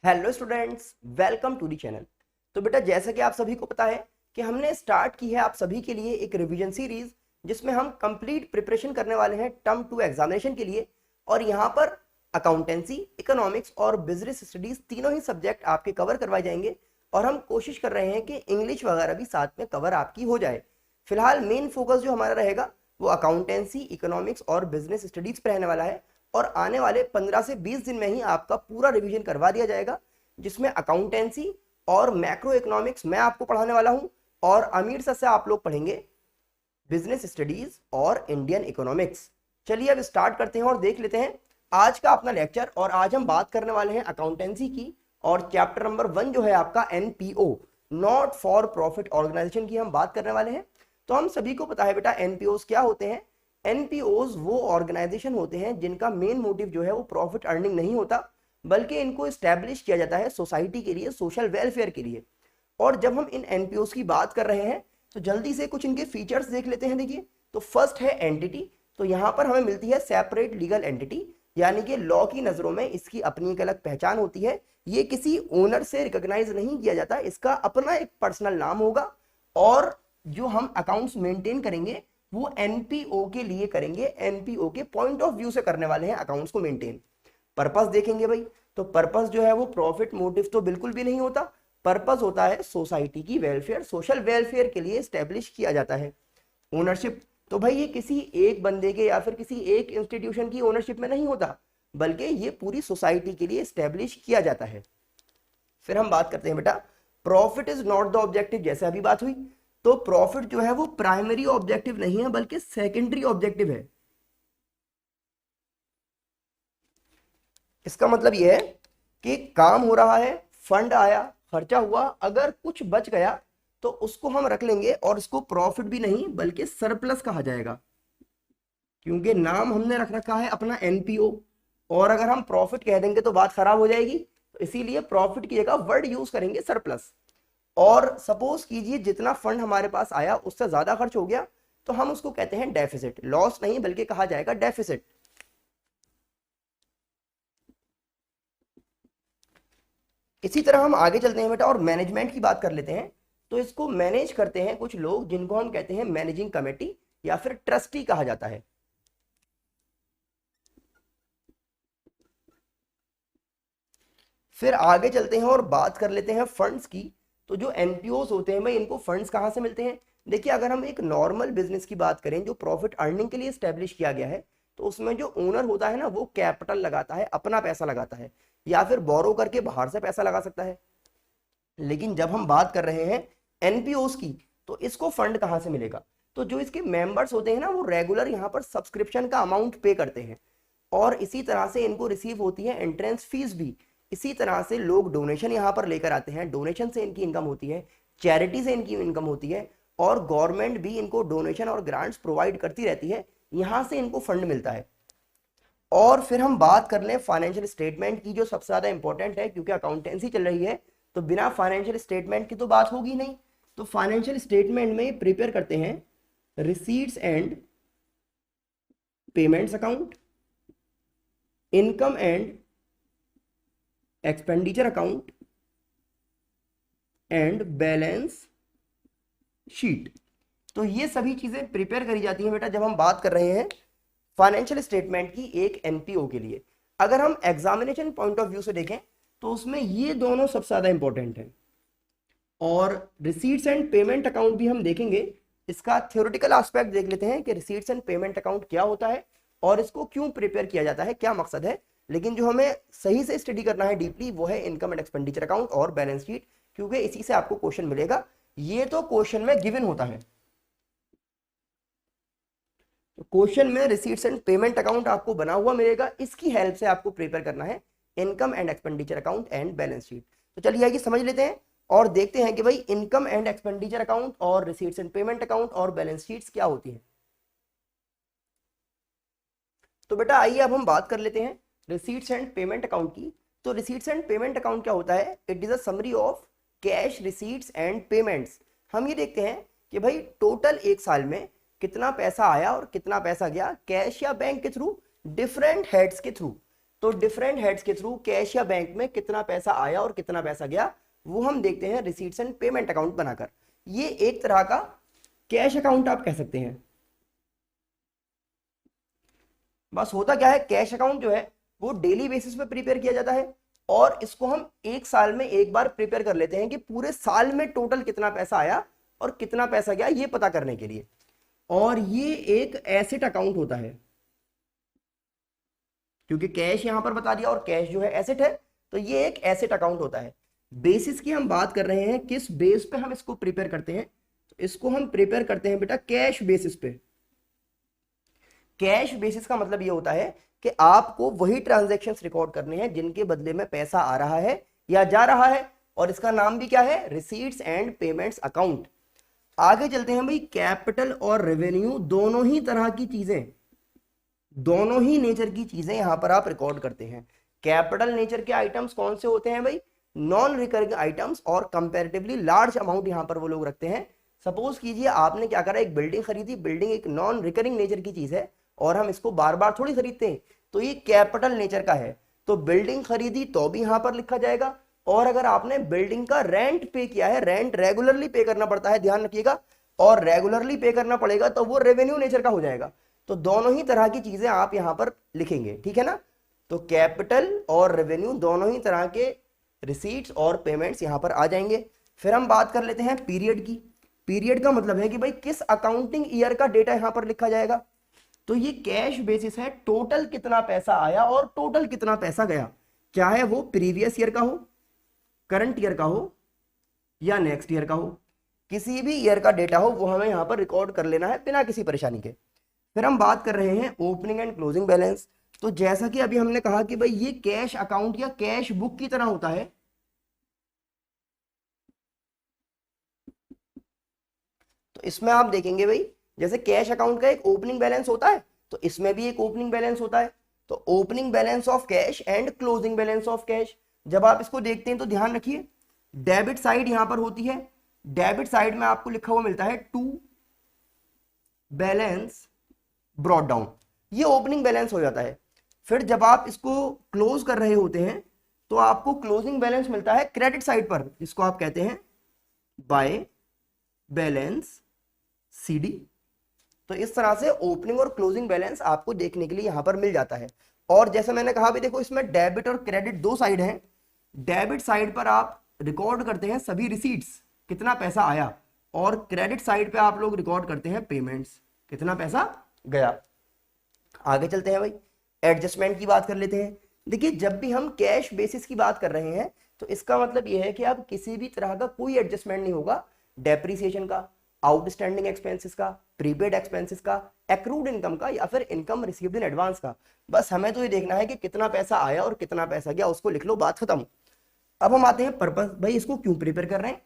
Hello students, welcome to the channel. तो बेटा जैसा कि आप सभी को पता है कि हमने स्टार्ट की है आप सभी के लिए एक रिवीजन सीरीज, जिसमें हम कंप्लीट प्रिपरेशन करने वाले हैं टर्म 2 एग्जामिनेशन के लिए। और यहाँ पर अकाउंटेंसी, इकोनॉमिक्स और बिजनेस स्टडीज तीनों ही सब्जेक्ट आपके कवर करवाए जाएंगे। और हम कोशिश कर रहे हैं कि इंग्लिश वगैरह भी साथ में कवर आपकी हो जाए। फिलहाल मेन फोकस जो हमारा रहेगा वो अकाउंटेंसी, इकोनॉमिक्स और बिजनेस स्टडीज पर रहने वाला है। और आने वाले 15 से 20 दिन में ही आपका पूरा रिवीजन करवा दिया जाएगा, जिसमें अकाउंटेंसी और मैक्रो इकोनॉमिक्स मैं आपको पढ़ाने वाला हूं और अमीर सर से आप लोग पढ़ेंगे बिजनेस स्टडीज और इंडियन इकोनॉमिक्स। चलिए अब स्टार्ट करते हैं और देख लेते हैं आज का अपना लेक्चर। और आज हम बात करने वाले हैं अकाउंटेंसी की, और चैप्टर नंबर 1 जो है आपका NPO, not for profit organisation की हम बात करने वाले हैं। तो हम सभी को पता है बेटा एनपीओ क्या होते हैं। एनपीओज वो ऑर्गेनाइजेशन होते हैं जिनका मेन मोटिव जो है वो प्रॉफिट अर्निंग नहीं होता, बल्कि इनको स्टैब्लिश किया जाता है सोसाइटी के लिए, सोशल वेलफेयर के लिए। और जब हम इन एनपीओज की बात कर रहे हैं तो जल्दी से कुछ इनके फीचर्स देख लेते हैं। देखिए, तो फर्स्ट है एंटिटी। तो यहाँ पर हमें मिलती है सेपरेट लीगल एंटिटी, यानी कि लॉ की नजरों में इसकी अपनी एक अलग पहचान होती है। ये किसी ओनर से रिकॉग्नाइज नहीं किया जाता, इसका अपना एक पर्सनल नाम होगा। और जो हम अकाउंट्स मेंटेन करेंगे वो एनपीओ के लिए करेंगे, एनपीओ के पॉइंट ऑफ व्यू से करने वाले हैं अकाउंट्स को मेंटेन। पर्पस देखेंगे भाई, तो पर्पस जो है वो प्रॉफिट मोटिव तो बिल्कुल भी नहीं होता। पर्पस होता है सोसाइटी की वेलफेयर, सोशल वेलफेयर के लिए स्टैब्लिश किया जाता है। ओनरशिप, तो भाई ये किसी एक बंदे के या फिर किसी एक इंस्टीट्यूशन की ओनरशिप में नहीं होता, बल्कि ये पूरी सोसाइटी के लिए स्टैब्लिश किया जाता है। फिर हम बात करते हैं बेटा profit is not the objective, जैसे अभी बात हुई। तो प्रॉफिट जो है वो प्राइमरी ऑब्जेक्टिव नहीं है, बल्कि सेकेंडरी ऑब्जेक्टिव है। इसका मतलब यह है कि काम हो रहा है, फंड आया, खर्चा हुआ, अगर कुछ बच गया तो उसको हम रख लेंगे और इसको प्रॉफिट भी नहीं बल्कि सरप्लस कहा जाएगा, क्योंकि नाम हमने रख रखा है अपना एनपीओ। और अगर हम प्रॉफिट कह देंगे तो बात खराब हो जाएगी, तो इसीलिए प्रॉफिट की जगह वर्ड यूज करेंगे सरप्लस। और सपोज कीजिए जितना फंड हमारे पास आया उससे ज्यादा खर्च हो गया, तो हम उसको कहते हैं डेफिसिट। लॉस नहीं बल्कि कहा जाएगा डेफिसिट। इसी तरह हम आगे चलते हैं बेटा और मैनेजमेंट की बात कर लेते हैं। तो इसको मैनेज करते हैं कुछ लोग जिनको हम कहते हैं मैनेजिंग कमेटी या फिर ट्रस्टी कहा जाता है। फिर आगे चलते हैं और बात कर लेते हैं फंड्स की। तो जो एनपीओस होते हैं भाई, इनको फंड्स कहाँ से मिलते हैं। देखिए, अगर हम एक नॉर्मल बिजनेस की बात करें जो प्रॉफिट अर्निंग के लिए स्टैब्लिश किया गया है, तो उसमें जो ओनर होता है ना वो कैपिटल लगाता है, अपना पैसा लगाता है, या फिर बोरो करके बाहर से पैसा लगा सकता है। लेकिन जब हम बात कर रहे हैं एनपीओस की, तो इसको फंड कहाँ से मिलेगा। तो जो इसके मेंबर्स होते हैं ना वो रेगुलर यहाँ पर सब्सक्रिप्शन का अमाउंट पे करते हैं, और इसी तरह से इनको रिसीव होती है एंट्रेंस फीस भी। इसी तरह से लोग डोनेशन यहाँ पर लेकर आते हैं, डोनेशन से इनकी इनकम होती है, चैरिटी से इनकी इनकम होती है, और गवर्नमेंट भी इनको डोनेशन और ग्रांट्स प्रोवाइड करती रहती है, यहाँ से इनको फंड मिलता है। और फिर हम बात कर लें फाइनेंशियल स्टेटमेंट की, जो सबसे ज्यादा इंपॉर्टेंट है, क्योंकि अकाउंटेंसी चल रही है तो बिना फाइनेंशियल स्टेटमेंट की तो बात होगी नहीं। तो फाइनेंशियल स्टेटमेंट में प्रिपेयर करते हैं receipts and payments account, income and expenditure account and balance sheet. तो ये सभी चीजें प्रिपेयर करी जाती हैं बेटा जब हम बात कर रहे हैं फाइनेंशियल स्टेटमेंट की एक एनपीओ के लिए। अगर हम एग्जामिनेशन पॉइंट ऑफ व्यू से देखें तो उसमें ये दोनों सबसे ज्यादा इंपॉर्टेंट है। और रिसीट्स एंड पेमेंट अकाउंट भी हम देखेंगे। इसका थ्योरेटिकल एस्पेक्ट देख लेते हैं कि रिसीट्स एंड पेमेंट अकाउंट क्या होता है और इसको क्यों प्रिपेयर किया जाता है, क्या मकसद है। लेकिन जो हमें सही से स्टडी करना है डीपली, वो है इनकम एंड एक्सपेंडिचर अकाउंट और बैलेंस शीट, क्योंकि इसी से आपको क्वेश्चन मिलेगा। ये तो क्वेश्चन में गिवन होता है। तो क्वेश्चन में रिसीट्स एंड पेमेंट अकाउंट आपको बना हुआ मिलेगा, इसकी हेल्प से आपको प्रिपेयर करना है income and expenditure account and balance sheet. तो चलिए आइए समझ लेते हैं और देखते हैं कि भाई इनकम एंड एक्सपेंडिचर अकाउंट और रिसीट्स एंड पेमेंट अकाउंट और बैलेंस शीट्स क्या होती हैं। तो बेटा आइए अब हम बात कर लेते हैं रिसीट्स एंड पेमेंट अकाउंट की। तो रिसीट्स एंड पेमेंट अकाउंट क्या होता है, it is a summary of cash receipts and payments. हम ये देखते हैं कि भाई टोटल एक साल में कितना पैसा आया और कितना पैसा गया, कैश या बैंक के थ्रू, डिफरेंट हेड्स के थ्रू। तो डिफरेंट हेड्स के थ्रू कैश या बैंक में कितना पैसा आया और कितना पैसा गया वो हम देखते हैं रिसीट्स एंड पेमेंट अकाउंट बनाकर। ये एक तरह का कैश अकाउंट आप कह सकते हैं। बस होता क्या है, कैश अकाउंट जो है वो डेली बेसिस पे प्रिपेयर किया जाता है और इसको हम एक साल में एक बार प्रिपेयर कर लेते हैं कि पूरे साल में टोटल कितना पैसा आया और कितना पैसा गया ये पता करने के लिए। और ये एक एसेट अकाउंट होता है, क्योंकि कैश यहां पर बता दिया और कैश जो है एसेट है, तो ये एक एसेट अकाउंट होता है। बेसिस की हम बात कर रहे हैं, किस बेस पे हम इसको प्रिपेयर करते हैं, तो इसको हम प्रिपेयर करते हैं बेटा कैश बेसिस पे। कैश बेसिस का मतलब ये होता है कि आपको वही ट्रांजैक्शंस रिकॉर्ड करने हैं जिनके बदले में पैसा आ रहा है या जा रहा है, और इसका नाम भी क्या है, रिसीट्स एंड पेमेंट्स अकाउंट। आगे चलते हैं भाई, कैपिटल और रेवेन्यू दोनों ही तरह की चीजें, दोनों ही नेचर की चीजें यहां पर आप रिकॉर्ड करते हैं। कैपिटल नेचर के आइटम्स कौन से होते हैं भाई, नॉन रिकरिंग आइटम्स, और कंपैरेटिवली लार्ज अमाउंट यहां पर वो लोग रखते हैं। सपोज कीजिए आपने क्या करा, एक बिल्डिंग खरीदी, बिल्डिंग एक नॉन रिकरिंग नेचर की चीज है और हम इसको बार बार थोड़ी खरीदते हैं, तो ये कैपिटल नेचर का है, तो बिल्डिंग खरीदी तो भी यहां पर लिखा जाएगा। और अगर आपने बिल्डिंग का रेंट पे किया है, रेंट रेगुलरली पे करना पड़ता है, ध्यान रखिएगा, और रेगुलरली पे करना पड़ेगा, तो वो रेवेन्यू नेचर का हो जाएगा। तो दोनों ही तरह की चीजें आप यहां पर लिखेंगे, ठीक है ना। तो कैपिटल और रेवेन्यू दोनों ही तरह के रिसीट्स और पेमेंट्स यहां पर आ जाएंगे। फिर हम बात कर लेते हैं पीरियड की। पीरियड का मतलब है कि भाई किस अकाउंटिंग ईयर का डेटा यहां पर लिखा जाएगा। तो ये कैश बेसिस है, टोटल कितना पैसा आया और टोटल कितना पैसा गया, चाहे वो प्रीवियस ईयर का हो, करंट ईयर का हो या नेक्स्ट ईयर का हो, किसी भी ईयर का डेटा हो वो हमें यहां पर रिकॉर्ड कर लेना है बिना किसी परेशानी के। फिर हम बात कर रहे हैं ओपनिंग एंड क्लोजिंग बैलेंस। तो जैसा कि अभी हमने कहा कि भाई ये कैश अकाउंट या कैश बुक की तरह होता है, तो इसमें आप देखेंगे भाई जैसे कैश अकाउंट का एक ओपनिंग बैलेंस होता है, तो इसमें भी एक ओपनिंग बैलेंस होता है। तो opening balance of cash and closing balance of cash, जब आप इसको देखते हैं तो ध्यान रखिए डेबिट साइड यहां पर होती है, डेबिट साइड में आपको लिखा हुआ मिलता है टू बैलेंस ब्रॉट डाउन, ये ओपनिंग बैलेंस हो जाता है। फिर जब आप इसको क्लोज कर रहे होते हैं तो आपको क्लोजिंग बैलेंस मिलता है क्रेडिट साइड पर, जिसको आप कहते हैं बाय बैलेंस सीडी। तो इस तरह से ओपनिंग और क्लोजिंग बैलेंस आपको देखने के लिए यहां पर मिल जाता है। और जैसे मैंने कहा भी, देखो इसमें डेबिट और क्रेडिट दो साइड हैं। डेबिट साइड पर आप रिकॉर्ड करते हैं सभी रिसीट्स, कितना पैसा आया, और क्रेडिट साइड पे आप लोग रिकॉर्ड करते हैं पेमेंट्स, कितना पैसा गया। आगे चलते हैं भाई, एडजस्टमेंट की बात कर लेते हैं। देखिए जब भी हम कैश बेसिस की बात कर रहे हैं तो इसका मतलब यह है कि अब किसी भी तरह का कोई एडजस्टमेंट नहीं होगा, डेप्रीसिएशन का, आउटस्टैंडिंग एक्सपेंसेस का, प्रीपेड एक्सपेंसेस का, एक्रूड इनकम का, या फिर इनकम रिसीव्ड इन एडवांस का। बस हमें तो ये देखना है कि कितना पैसा आया और कितना पैसा गया, उसको लिख लो, बात खत्म। अब हम आते हैं पर्पस, भाई इसको क्यों प्रिपेयर कर रहे हैं।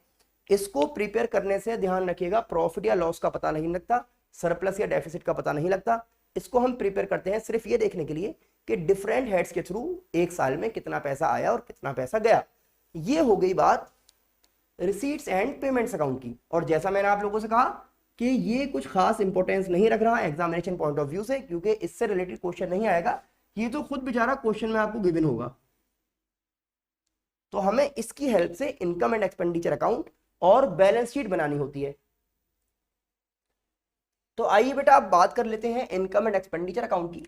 इसको प्रिपेयर करने से ध्यान रखिएगा प्रॉफिट या लॉस का पता नहीं लगता, सरप्लस या डेफिसिट का पता नहीं लगता। इसको हम प्रिपेयर करते हैं सिर्फ ये देखने के लिए कि डिफरेंट हेड्स के थ्रू एक साल में कितना पैसा आया और कितना पैसा गया। ये हो गई बात रिसीट्स एंड पेमेंट्स अकाउंट की। और जैसा मैंने आप लोगों से कहा कि ये कुछ खास इंपॉर्टेंस नहीं रख रहा एग्जामिनेशन पॉइंट ऑफ व्यू से, क्योंकि इससे रिलेटेड क्वेश्चन नहीं आएगा, ये तो खुद बेचारा क्वेश्चन में आपको गिवन होगा। तो हमें इसकी हेल्प से इनकम एंड एक्सपेंडिचर अकाउंट और बैलेंस शीट बनानी होती है। तो आइए बेटा आप बात कर लेते हैं इनकम एंड एक्सपेंडिचर अकाउंट की।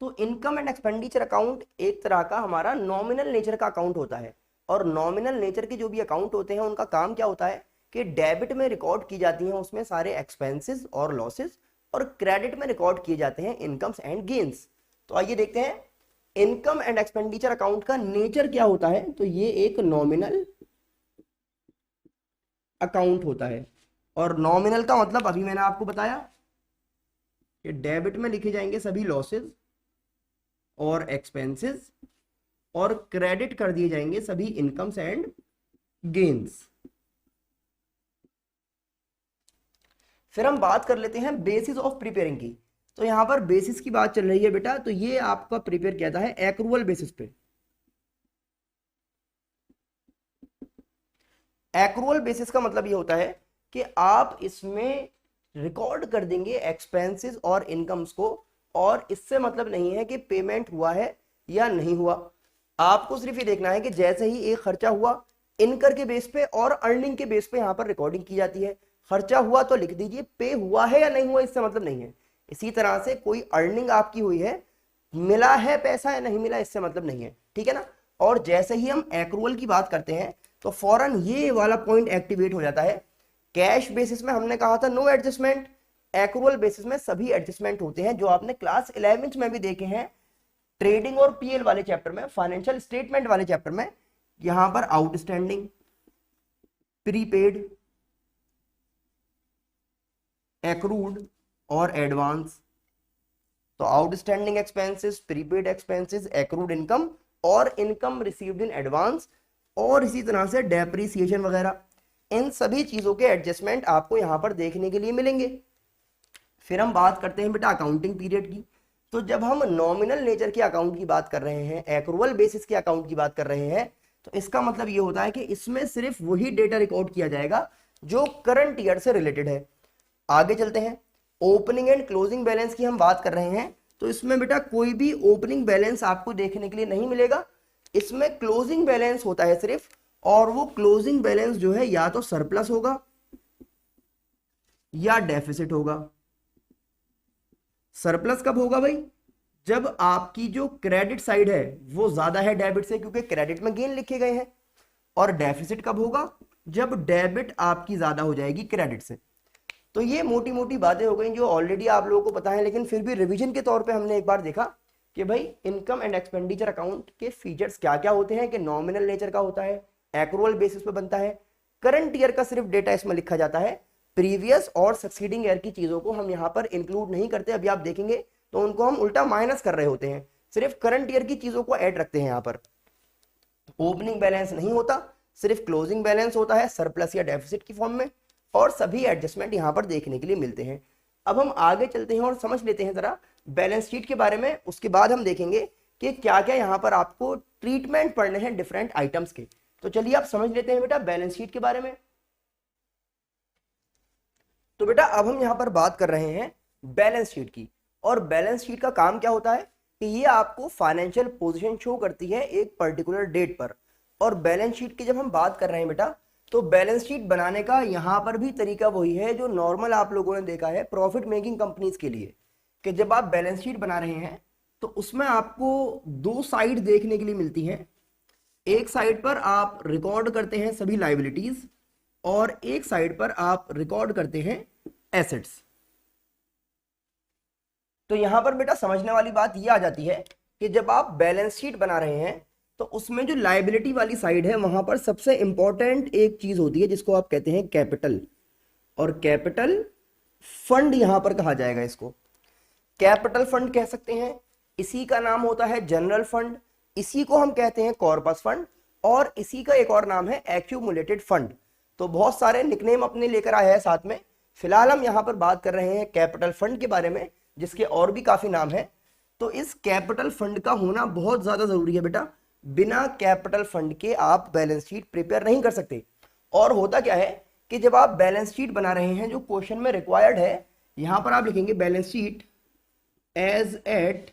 तो इनकम एंड एक्सपेंडिचर अकाउंट एक तरह का हमारा नॉमिनल नेचर का अकाउंट होता है, और नॉमिनल नेचर के जो भी अकाउंट होते हैं उनका काम क्या होता है कि डेबिट में रिकॉर्ड की जाती हैं उसमें सारे एक्सपेंसेस और लॉसेस, और क्रेडिट में रिकॉर्ड किए जाते हैं इनकम्स एंड गेन्स। तो आइए देखते हैं इनकम एंड एक्सपेंडिचर अकाउंट का नेचर क्या होता है। तो ये एक नॉमिनल अकाउंट होता है, और नॉमिनल का मतलब अभी मैंने आपको बताया कि डेबिट में लिखे जाएंगे सभी लॉसेस और एक्सपेंसेस, और क्रेडिट कर दिए जाएंगे सभी इनकम्स एंड गेन्स। फिर हम बात कर लेते हैं बेसिस ऑफ प्रिपेयरिंग की। तो यहां पर बेसिस की बात चल रही है बेटा, तो ये आपका प्रिपेयर किया है एक्रूअल बेसिस पे। एक्रूअल बेसिस का मतलब ये होता है कि आप इसमें रिकॉर्ड कर देंगे एक्सपेंसेस और इनकम्स को, और इससे मतलब नहीं है कि पेमेंट हुआ है या नहीं हुआ। आपको सिर्फ ये देखना है कि जैसे ही एक खर्चा हुआ इनकर के बेस पे और अर्निंग के बेस पे यहाँ पर रिकॉर्डिंग की जाती है। खर्चा हुआ तो लिख दीजिए, पे हुआ है या नहीं हुआ इससे मतलब नहीं है। इसी तरह से कोई अर्निंग आपकी हुई है, मिला है पैसा या नहीं मिला इससे मतलब नहीं है, ठीक है ना। और जैसे ही हम एक्रूअल की बात करते हैं तो फौरन ये वाला पॉइंट एक्टिवेट हो जाता है। कैश बेसिस में हमने कहा था नो एडजस्टमेंट, एक्रूअल बेसिस में सभी एडजस्टमेंट होते हैं, जो आपने क्लास 11th में भी देखे हैं ट्रेडिंग और पीएल वाले चैप्टर में, फाइनेंशियल स्टेटमेंट वाले चैप्टर में। यहां पर आउटस्टैंडिंग, प्रीपेड, एक्रूड और एडवांस। तो outstanding expenses, prepaid expenses, accrued income और इनकम रिसीव्ड इन एडवांस, और इसी तरह से डेप्रिसिएशन वगैरह, इन सभी चीजों के एडजस्टमेंट आपको यहां पर देखने के लिए मिलेंगे। फिर हम बात करते हैं बेटा अकाउंटिंग पीरियड की। तो जब हम नॉमिनल नेचर के अकाउंट की बात कर रहे हैं, एक्रूअल बेसिस के अकाउंट की बात कर रहे हैं, तो इसका मतलब ये होता है कि इसमें सिर्फ वही डेटा रिकॉर्ड किया जाएगा जो करंट ईयर से रिलेटेड है। आगे चलते हैं, ओपनिंग एंड क्लोजिंग बैलेंस की हम बात कर रहे हैं। तो इसमें बेटा कोई भी ओपनिंग बैलेंस आपको देखने के लिए नहीं मिलेगा, इसमें क्लोजिंग बैलेंस होता है सिर्फ। और वो क्लोजिंग बैलेंस जो है या तो सरप्लस होगा या डेफिसिट होगा। सरप्लस कब होगा भाई? जब आपकी जो क्रेडिट साइड है वो ज्यादा है डेबिट से, क्योंकि क्रेडिट में गेन लिखे गए हैं। और डेफिसिट कब होगा? जब डेबिट आपकी ज्यादा हो जाएगी क्रेडिट से। तो ये मोटी मोटी बातें हो गई जो ऑलरेडी आप लोगों को पता है, लेकिन फिर भी रिवीजन के तौर पे हमने एक बार देखा कि भाई इनकम एंड एक्सपेंडिचर अकाउंट के फीचर्स क्या क्या होते हैं, कि नॉमिनल नेचर का होता है, एक्रूअल बेसिस पे बनता है, करंट ईयर का सिर्फ डेटा इसमें लिखा जाता है, प्रीवियस और सक्सीडिंग ईयर की चीजों को हम यहाँ पर इंक्लूड नहीं करते। अभी आप देखेंगे तो उनको हम उल्टा माइनस कर रहे होते हैं, सिर्फ करंट ईयर की चीजों को ऐड रखते हैं यहाँ पर। ओपनिंग बैलेंस नहीं होता, सिर्फ क्लोजिंग बैलेंस होता है सरप्लस या डेफिसिट की फॉर्म में, और सभी एडजस्टमेंट यहाँ पर देखने के लिए मिलते हैं। अब हम आगे चलते हैं और समझ लेते हैं जरा बैलेंस शीट के बारे में। उसके बाद हम देखेंगे कि क्या क्या यहाँ पर आपको ट्रीटमेंट पढ़ने हैं डिफरेंट आइटम्स के। तो चलिए आप समझ लेते हैं बेटा बैलेंस शीट के बारे में। तो बेटा अब हम यहाँ पर बात कर रहे हैं बैलेंस शीट की। और बैलेंस शीट का काम क्या होता है कि ये आपको फाइनेंशियल पोजीशन शो करती है एक पर्टिकुलर डेट पर। और बैलेंस शीट की जब हम बात कर रहे हैं बेटा, तो बैलेंस शीट बनाने का यहाँ पर भी तरीका वही है जो नॉर्मल आप लोगों ने देखा है प्रॉफिट मेकिंग कंपनीज के लिए, कि जब आप बैलेंस शीट बना रहे हैं तो उसमें आपको दो साइड देखने के लिए मिलती हैं। एक साइड पर आप रिकॉर्ड करते हैं सभी लाइबिलिटीज, और एक साइड पर आप रिकॉर्ड करते हैं एसेट्स। तो यहां पर बेटा समझने वाली बात यह आ जाती है कि जब आप बैलेंस शीट बना रहे हैं तो उसमें जो लायबिलिटी वाली साइड है वहां पर सबसे इंपॉर्टेंट एक चीज होती है जिसको आप कहते हैं कैपिटल। और कैपिटल फंड यहां पर कहा जाएगा, इसको कैपिटल फंड कह सकते हैं। इसी का नाम होता है जनरल फंड, इसी को हम कहते हैं कॉर्पस फंड, और इसी का एक और नाम है एक्यूमुलेटेड फंड। तो बहुत सारे निकनेम अपने लेकर आए हैं साथ में। फिलहाल हम यहां पर बात कर रहे हैं कैपिटल फंड के बारे में, जिसके और भी काफी नाम है। तो इस कैपिटल फंड का होना बहुत ज्यादा जरूरी है बेटा, बिना कैपिटल फंड के आप बैलेंस शीट प्रिपेयर नहीं कर सकते। और होता क्या है कि जब आप बैलेंस शीट बना रहे हैं, जो क्वेश्चन में रिक्वायर्ड है, यहां पर आप लिखेंगे बैलेंस शीट एज एट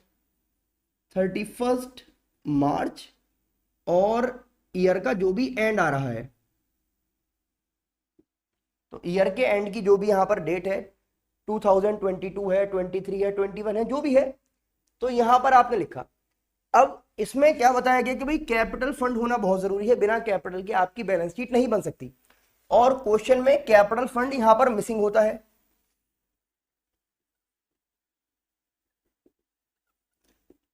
31 मार्च, और ईयर का जो भी एंड आ रहा है, तो ईयर के एंड की जो भी यहां पर डेट है 2022 है, 23 है, 21 है, जो भी है, तो यहां पर आपने लिखा। अब इसमें क्या बताया गया कि भाई कैपिटल फंड होना बहुत जरूरी है, बिना कैपिटल के आपकी बैलेंस शीट नहीं बन सकती। और क्वेश्चन में कैपिटल फंड यहां पर मिसिंग होता है।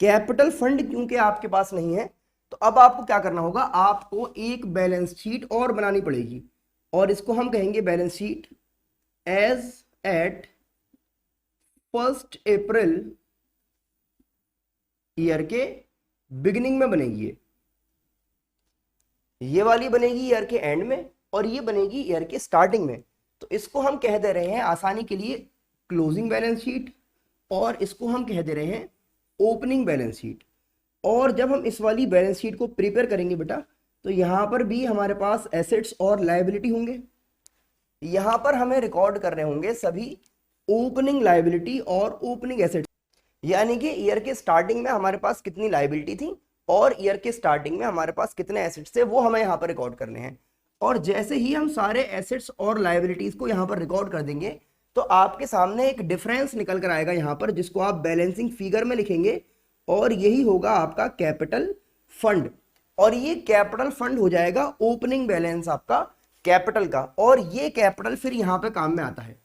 कैपिटल फंड क्योंकि आपके पास नहीं है, तो अब आपको क्या करना होगा, आपको एक बैलेंस शीट और बनानी पड़ेगी, और इसको हम कहेंगे बैलेंस शीट एज एट 1 अप्रैल ईयर के बिगिनिंग में बनेगी। ये वाली बनेगी ईयर के एंड में, और ये बनेगी ईयर के स्टार्टिंग में। तो इसको हम कह दे रहे हैं आसानी के लिए क्लोजिंग बैलेंस शीट, और इसको हम कह दे रहे हैं ओपनिंग बैलेंस शीट। और जब हम इस वाली बैलेंस शीट को प्रिपेयर करेंगे बेटा, तो यहां पर भी हमारे पास एसेट्स और लायबिलिटी होंगे। यहां पर हमें रिकॉर्ड करने होंगे सभी ओपनिंग लायबिलिटी और ओपनिंग एसेट्स। यानी कि ईयर के स्टार्टिंग में हमारे पास कितनी लायबिलिटी थी और ईयर के स्टार्टिंग में हमारे पास कितने एसेट्स थे वो हमें यहाँ पर रिकॉर्ड करने हैं। और जैसे ही हम सारे एसेट्स और लायबिलिटीज को यहाँ पर रिकॉर्ड कर देंगे तो आपके सामने एक डिफरेंस निकल कर आएगा यहाँ पर, जिसको आप बैलेंसिंग फिगर में लिखेंगे और यही होगा आपका कैपिटल फंड। और ये कैपिटल फंड हो जाएगा ओपनिंग बैलेंस आपका कैपिटल का, और ये कैपिटल फिर यहाँ पे काम में आता है।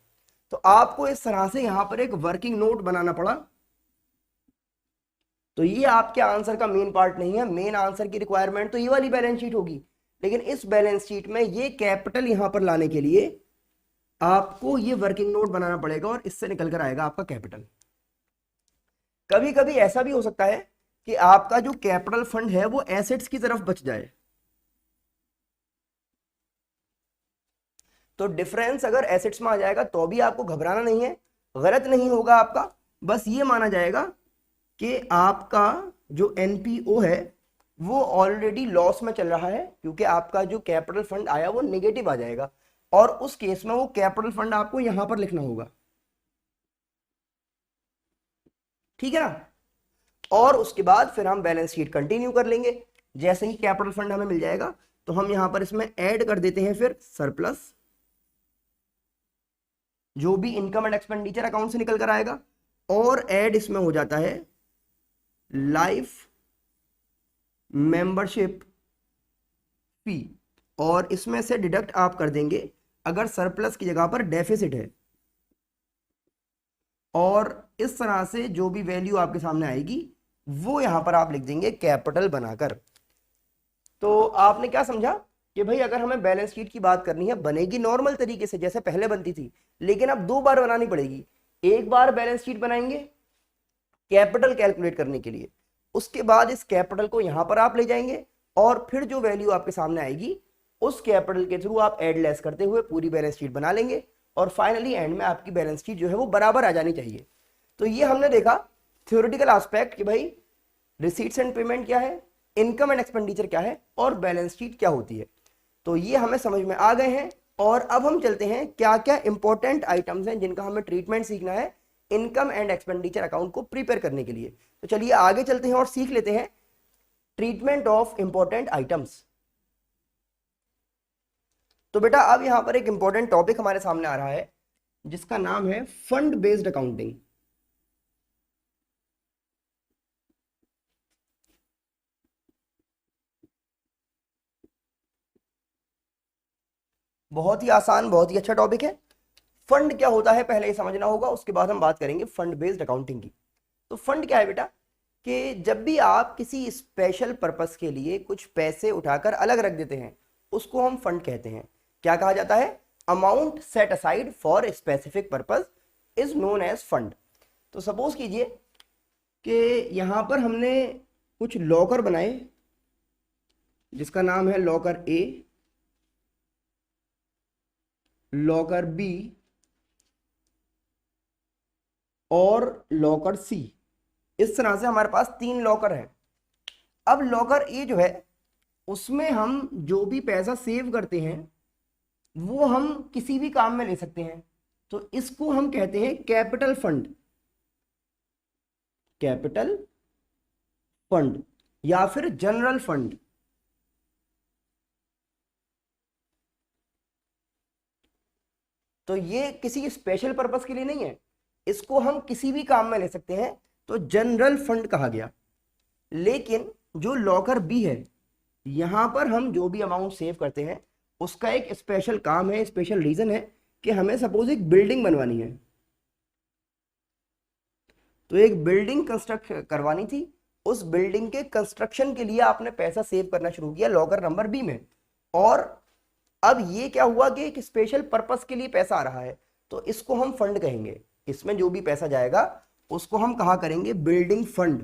तो आपको इस तरह से यहाँ पर एक वर्किंग नोट बनाना पड़ा। तो ये आपके आंसर का मेन पार्ट नहीं है, मेन आंसर की रिक्वायरमेंट तो ये वाली बैलेंस शीट होगी, लेकिन इस बैलेंस शीट में ये कैपिटल यहां पर लाने के लिए आपको ये वर्किंग नोट बनाना पड़ेगा और इससे निकल कर आएगा आपका कैपिटल। कभी कभी ऐसा भी हो सकता है कि आपका जो कैपिटल फंड है वो एसेट्स की तरफ बच जाए, तो डिफरेंस अगर एसेट्स में आ जाएगा तो भी आपको घबराना नहीं है, गलत नहीं होगा आपका। बस ये माना जाएगा कि आपका जो एनपीओ है वो ऑलरेडी लॉस में चल रहा है, क्योंकि आपका जो कैपिटल फंड आया वो नेगेटिव आ जाएगा, और उस केस में वो कैपिटल फंड आपको यहां पर लिखना होगा, ठीक है ना। और उसके बाद फिर हम बैलेंस शीट कंटिन्यू कर लेंगे। जैसे ही कैपिटल फंड हमें मिल जाएगा तो हम यहां पर इसमें ऐड कर देते हैं फिर सरप्लस, जो भी इनकम एंड एक्सपेंडिचर अकाउंट से निकल कर आएगा, और ऐड इसमें हो जाता है लाइफ मेंबरशिप फी, और इसमें से डिडक्ट आप कर देंगे अगर सरप्लस की जगह पर डेफिसिट है, और इस तरह से जो भी वैल्यू आपके सामने आएगी वो यहां पर आप लिख देंगे कैपिटल बनाकर। तो आपने क्या समझा कि भाई अगर हमें बैलेंस शीट की बात करनी है, बनेगी नॉर्मल तरीके से जैसे पहले बनती थी, लेकिन अब दो बार बनानी पड़ेगी। एक बार बैलेंस शीट बनाएंगे कैपिटल कैलकुलेट करने के लिए, उसके बाद इस कैपिटल को यहां पर आप ले जाएंगे और फिर जो वैल्यू आपके सामने आएगी उस कैपिटल के थ्रू आप एड लेस करते हुए पूरी बैलेंस शीट बना लेंगे, और फाइनली एंड में आपकी बैलेंस शीट जो है वो बराबर आ जानी चाहिए। तो ये हमने देखा थ्योरेटिकल एस्पेक्ट कि भाई रिसीट्स एंड पेमेंट क्या है, इनकम एंड एक्सपेंडिचर क्या है, और बैलेंस शीट क्या होती है। तो ये हमें समझ में आ गए हैं, और अब हम चलते हैं क्या क्या इंपॉर्टेंट आइटम्स हैं जिनका हमें ट्रीटमेंट सीखना है इनकम एंड एक्सपेंडिचर अकाउंट को प्रिपेयर करने के लिए। तो चलिए आगे चलते हैं और सीख लेते हैं ट्रीटमेंट ऑफ इंपॉर्टेंट आइटम्स। तो बेटा अब यहां पर एक इंपॉर्टेंट टॉपिक हमारे सामने आ रहा है जिसका नाम है फंड बेस्ड अकाउंटिंग। बहुत ही आसान, बहुत ही अच्छा टॉपिक है। फंड क्या होता है पहले ये समझना होगा, उसके बाद हम बात करेंगे फंड बेस्ड अकाउंटिंग की। तो फंड क्या है बेटा कि जब भी आप किसी स्पेशल पर्पस के लिए कुछ पैसे उठाकर अलग रख देते हैं उसको हम फंड कहते हैं। क्या कहा जाता है? Amount set aside for specific purpose is known as fund. तो सपोज कीजिए कि यहां पर हमने कुछ लॉकर बनाए जिसका नाम है लॉकर ए, लॉकर बी और लॉकर सी। इस तरह से हमारे पास 3 लॉकर हैं। अब लॉकर ए जो है उसमें हम जो भी पैसा सेव करते हैं वो हम किसी भी काम में ले सकते हैं, तो इसको हम कहते हैं कैपिटल फंड, कैपिटल फंड या फिर जनरल फंड। तो ये किसी स्पेशल पर्पस के लिए नहीं है, इसको हम किसी भी काम में ले सकते हैं, तो जनरल फंड कहा गया। लेकिन जो लॉकर बी है यहां पर हम जो भी अमाउंट सेव करते हैं उसका एक स्पेशल काम है, स्पेशल रीजन है कि हमें सपोज एक बिल्डिंग बनवानी है, तो एक बिल्डिंग कंस्ट्रक्ट करवानी थी। उस बिल्डिंग के कंस्ट्रक्शन के लिए आपने पैसा सेव करना शुरू किया लॉकर नंबर बी में, और अब ये क्या हुआ कि एक स्पेशल पर्पस के लिए पैसा आ रहा है, तो इसको हम फंड कहेंगे। इसमें जो भी पैसा जाएगा उसको हम कहा करेंगे बिल्डिंग फंड।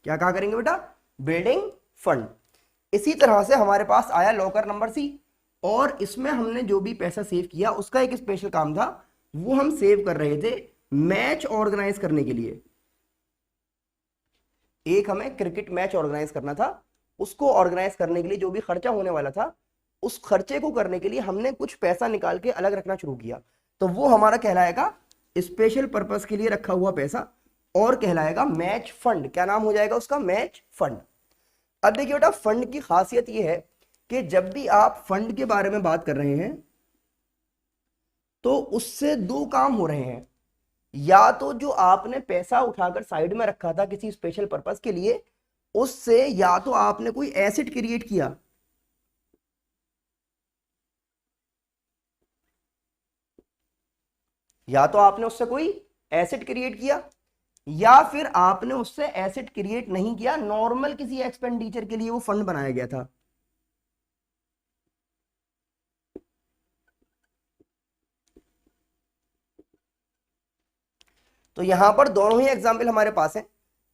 क्या कहा करेंगे बेटा? Building fund. इसी तरह से हमारे पास आया लॉकर नंबर सी, और इसमें हमने जो भी पैसा सेव किया उसका एक स्पेशल काम था, वो हम सेव कर रहे थे मैच ऑर्गेनाइज करने के लिए। एक हमें क्रिकेट मैच ऑर्गेनाइज करना था, उसको ऑर्गेनाइज करने के लिए जो भी खर्चा होने वाला था उस खर्चे को करने के लिए हमने कुछ पैसा निकाल के अलग रखना शुरू किया, तो वो हमारा कहलाएगा स्पेशल पर्पस के लिए रखा हुआ पैसा। और कहलाएगा मैच फंड। क्या नाम हो जाएगा उसका? Match fund. अब देखिए बेटा, फंड की खासियत यह है कि जब भी आप फंड के बारे में बात कर रहे हैं तो उससे दो काम हो रहे हैं। या तो जो आपने पैसा उठाकर साइड में रखा था किसी स्पेशल पर्पस के लिए, उससे या तो आपने कोई एसेट क्रिएट किया, या तो आपने उससे कोई एसेट क्रिएट किया, या फिर आपने उससे एसेट क्रिएट नहीं किया, नॉर्मल किसी एक्सपेंडिचर के लिए वो फंड बनाया गया था। तो यहां पर दोनों ही एग्जाम्पल हमारे पास है।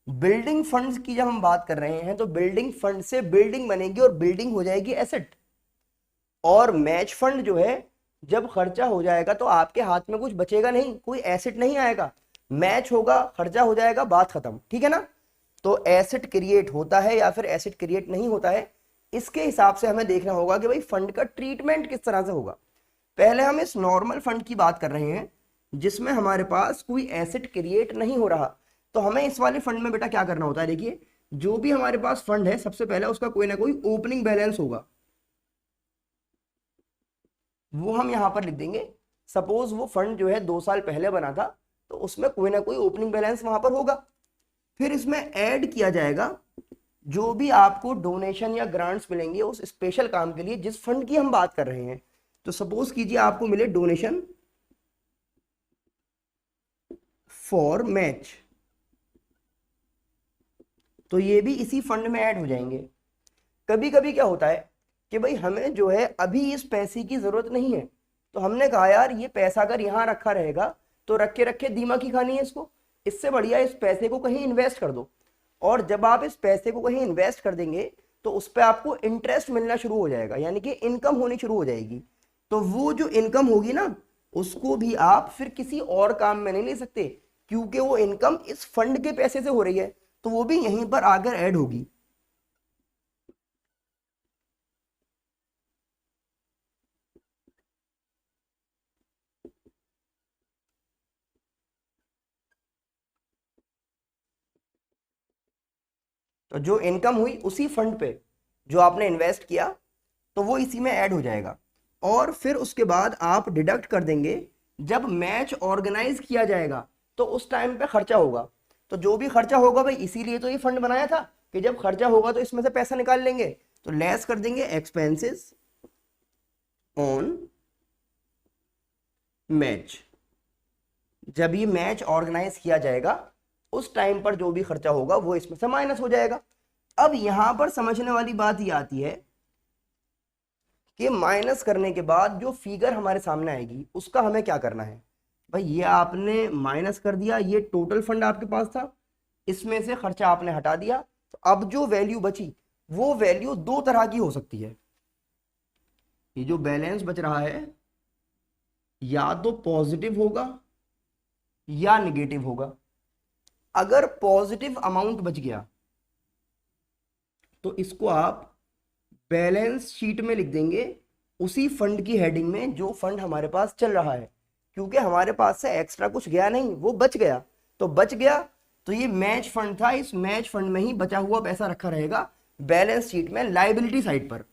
बिल्डिंग फंड्स की जब हम बात कर रहे हैं तो बिल्डिंग फंड से बिल्डिंग बनेगी और बिल्डिंग हो जाएगी एसेट। और मैच फंड जो है, जब खर्चा हो जाएगा तो आपके हाथ में कुछ बचेगा नहीं, कोई एसेट नहीं आएगा, मैच होगा, खर्चा हो जाएगा, बात खत्म। ठीक है ना? तो एसेट क्रिएट होता है या फिर एसेट क्रिएट नहीं होता है, इसके हिसाब से हमें देखना होगा कि भाई फंड का ट्रीटमेंट किस तरह से होगा। पहले हम इस नॉर्मल फंड की बात कर रहे हैं जिसमें हमारे पास कोई एसेट क्रिएट नहीं हो रहा। तो हमें इस वाले फंड में बेटा क्या करना होता है? देखिए, जो भी हमारे पास फंड है सबसे पहले उसका कोई ना कोई ओपनिंग बैलेंस होगा, वो हम यहां पर लिख देंगे। सपोज वो फंड जो है 2 साल पहले बना था, तो उसमें कोई ना कोई ओपनिंग बैलेंस वहां पर होगा। फिर इसमें ऐड किया जाएगा जो भी आपको डोनेशन या ग्रांट्स मिलेंगे उस स्पेशल काम के लिए जिस फंड की हम बात कर रहे हैं। तो सपोज कीजिए आपको मिले डोनेशन फॉर मैच, तो ये भी इसी फंड में ऐड हो जाएंगे। कभी कभी क्या होता है कि भाई हमें जो है अभी इस पैसे की जरूरत नहीं है, तो हमने कहा यार ये पैसा अगर यहाँ रखा रहेगा तो रखे रखे दीमक ही खानी है इसको, इससे बढ़िया इस पैसे को कहीं इन्वेस्ट कर दो। और जब आप इस पैसे को कहीं इन्वेस्ट कर देंगे तो उस पर आपको इंटरेस्ट मिलना शुरू हो जाएगा, यानी कि इनकम होनी शुरू हो जाएगी। तो वो जो इनकम होगी ना, उसको भी आप फिर किसी और काम में नहीं ले सकते, क्योंकि वो इनकम इस फंड के पैसे से हो रही है, तो वो भी यहीं पर आकर ऐड होगी। तो जो इनकम हुई उसी फंड पे जो आपने इन्वेस्ट किया, तो वो इसी में ऐड हो जाएगा। और फिर उसके बाद आप डिडक्ट कर देंगे जब मैच ऑर्गेनाइज किया जाएगा, तो उस टाइम पे खर्चा होगा। तो जो भी खर्चा होगा भाई, इसीलिए तो ये फंड बनाया था कि जब खर्चा होगा तो इसमें से पैसा निकाल लेंगे। तो लेस कर देंगे एक्सपेंसेस ऑन मैच। जब ये मैच ऑर्गेनाइज किया जाएगा उस टाइम पर जो भी खर्चा होगा वो इसमें से माइनस हो जाएगा। अब यहां पर समझने वाली बात ये आती है कि माइनस करने के बाद जो फिगर हमारे सामने आएगी उसका हमें क्या करना है। भाई ये आपने माइनस कर दिया, ये टोटल फंड आपके पास था, इसमें से खर्चा आपने हटा दिया, तो अब जो वैल्यू बची वो वैल्यू दो तरह की हो सकती है। ये जो बैलेंस बच रहा है या तो पॉजिटिव होगा या निगेटिव होगा। अगर पॉजिटिव अमाउंट बच गया तो इसको आप बैलेंस शीट में लिख देंगे उसी फंड की हेडिंग में जो फंड हमारे पास चल रहा है, क्योंकि हमारे पास से एक्स्ट्रा कुछ गया नहीं, वो बच गया। तो बच गया तो ये मैच फंड था, इस मैच फंड में ही बचा हुआ पैसा रखा रहेगा बैलेंस शीट में लायबिलिटी साइड पर।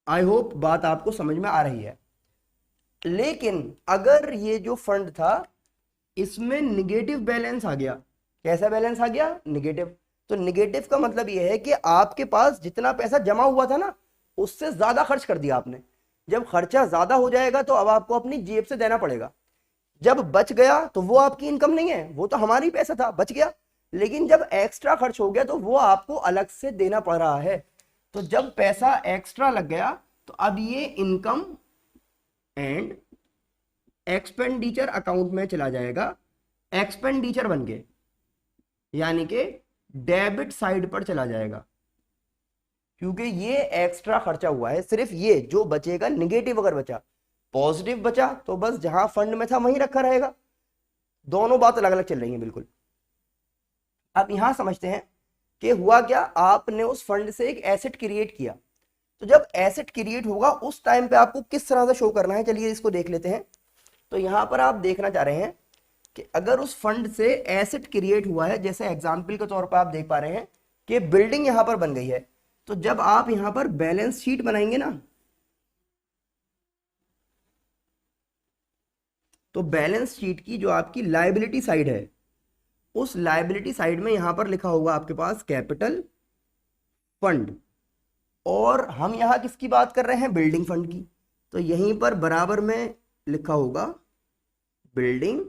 आई होप बात आपको समझ में आ रही है। लेकिन अगर ये जो फंड था इसमें निगेटिव बैलेंस आ गया, कैसा बैलेंस आ गया? निगेटिव। तो निगेटिव का मतलब यह है कि आपके पास जितना पैसा जमा हुआ था ना उससे ज्यादा खर्च कर दिया आपने। जब खर्चा ज्यादा हो जाएगा तो अब आपको अपनी जेब से देना पड़ेगा। जब बच गया तो वो आपकी इनकम नहीं है, वो तो हमारी पैसा था, बच गया। लेकिन जब एक्स्ट्रा खर्च हो गया तो वो आपको अलग से देना पड़ रहा है। तो जब पैसा एक्स्ट्रा लग गया तो अब ये इनकम एंड एक्सपेंडिचर अकाउंट में चला जाएगा, एक्सपेंडिचर बन के, यानी कि डेबिट साइड पर चला जाएगा, क्योंकि ये एक्स्ट्रा खर्चा हुआ है। सिर्फ ये जो बचेगा निगेटिव अगर बचा, पॉजिटिव बचा तो बस जहां फंड में था वहीं रखा रहेगा। दोनों बात अलग अलग चल रही हैं बिल्कुल। अब यहां समझते हैं कि हुआ क्या, आपने उस फंड से एक एसेट क्रिएट किया। तो जब एसेट क्रिएट होगा उस टाइम पे आपको किस तरह से शो करना है, चलिए इसको देख लेते हैं। तो यहां पर आप देखना चाह रहे हैं कि अगर उस फंड से एसेट क्रिएट हुआ है, जैसे एग्जाम्पल के तौर पर आप देख पा रहे हैं कि बिल्डिंग यहां पर बन गई है, तो जब आप यहां पर बैलेंस शीट बनाएंगे ना, तो बैलेंस शीट की जो आपकी लायबिलिटी साइड है, उस लायबिलिटी साइड में यहां पर लिखा होगा आपके पास कैपिटल फंड, और हम यहां किसकी बात कर रहे हैं, बिल्डिंग फंड की, तो यहीं पर बराबर में लिखा होगा बिल्डिंग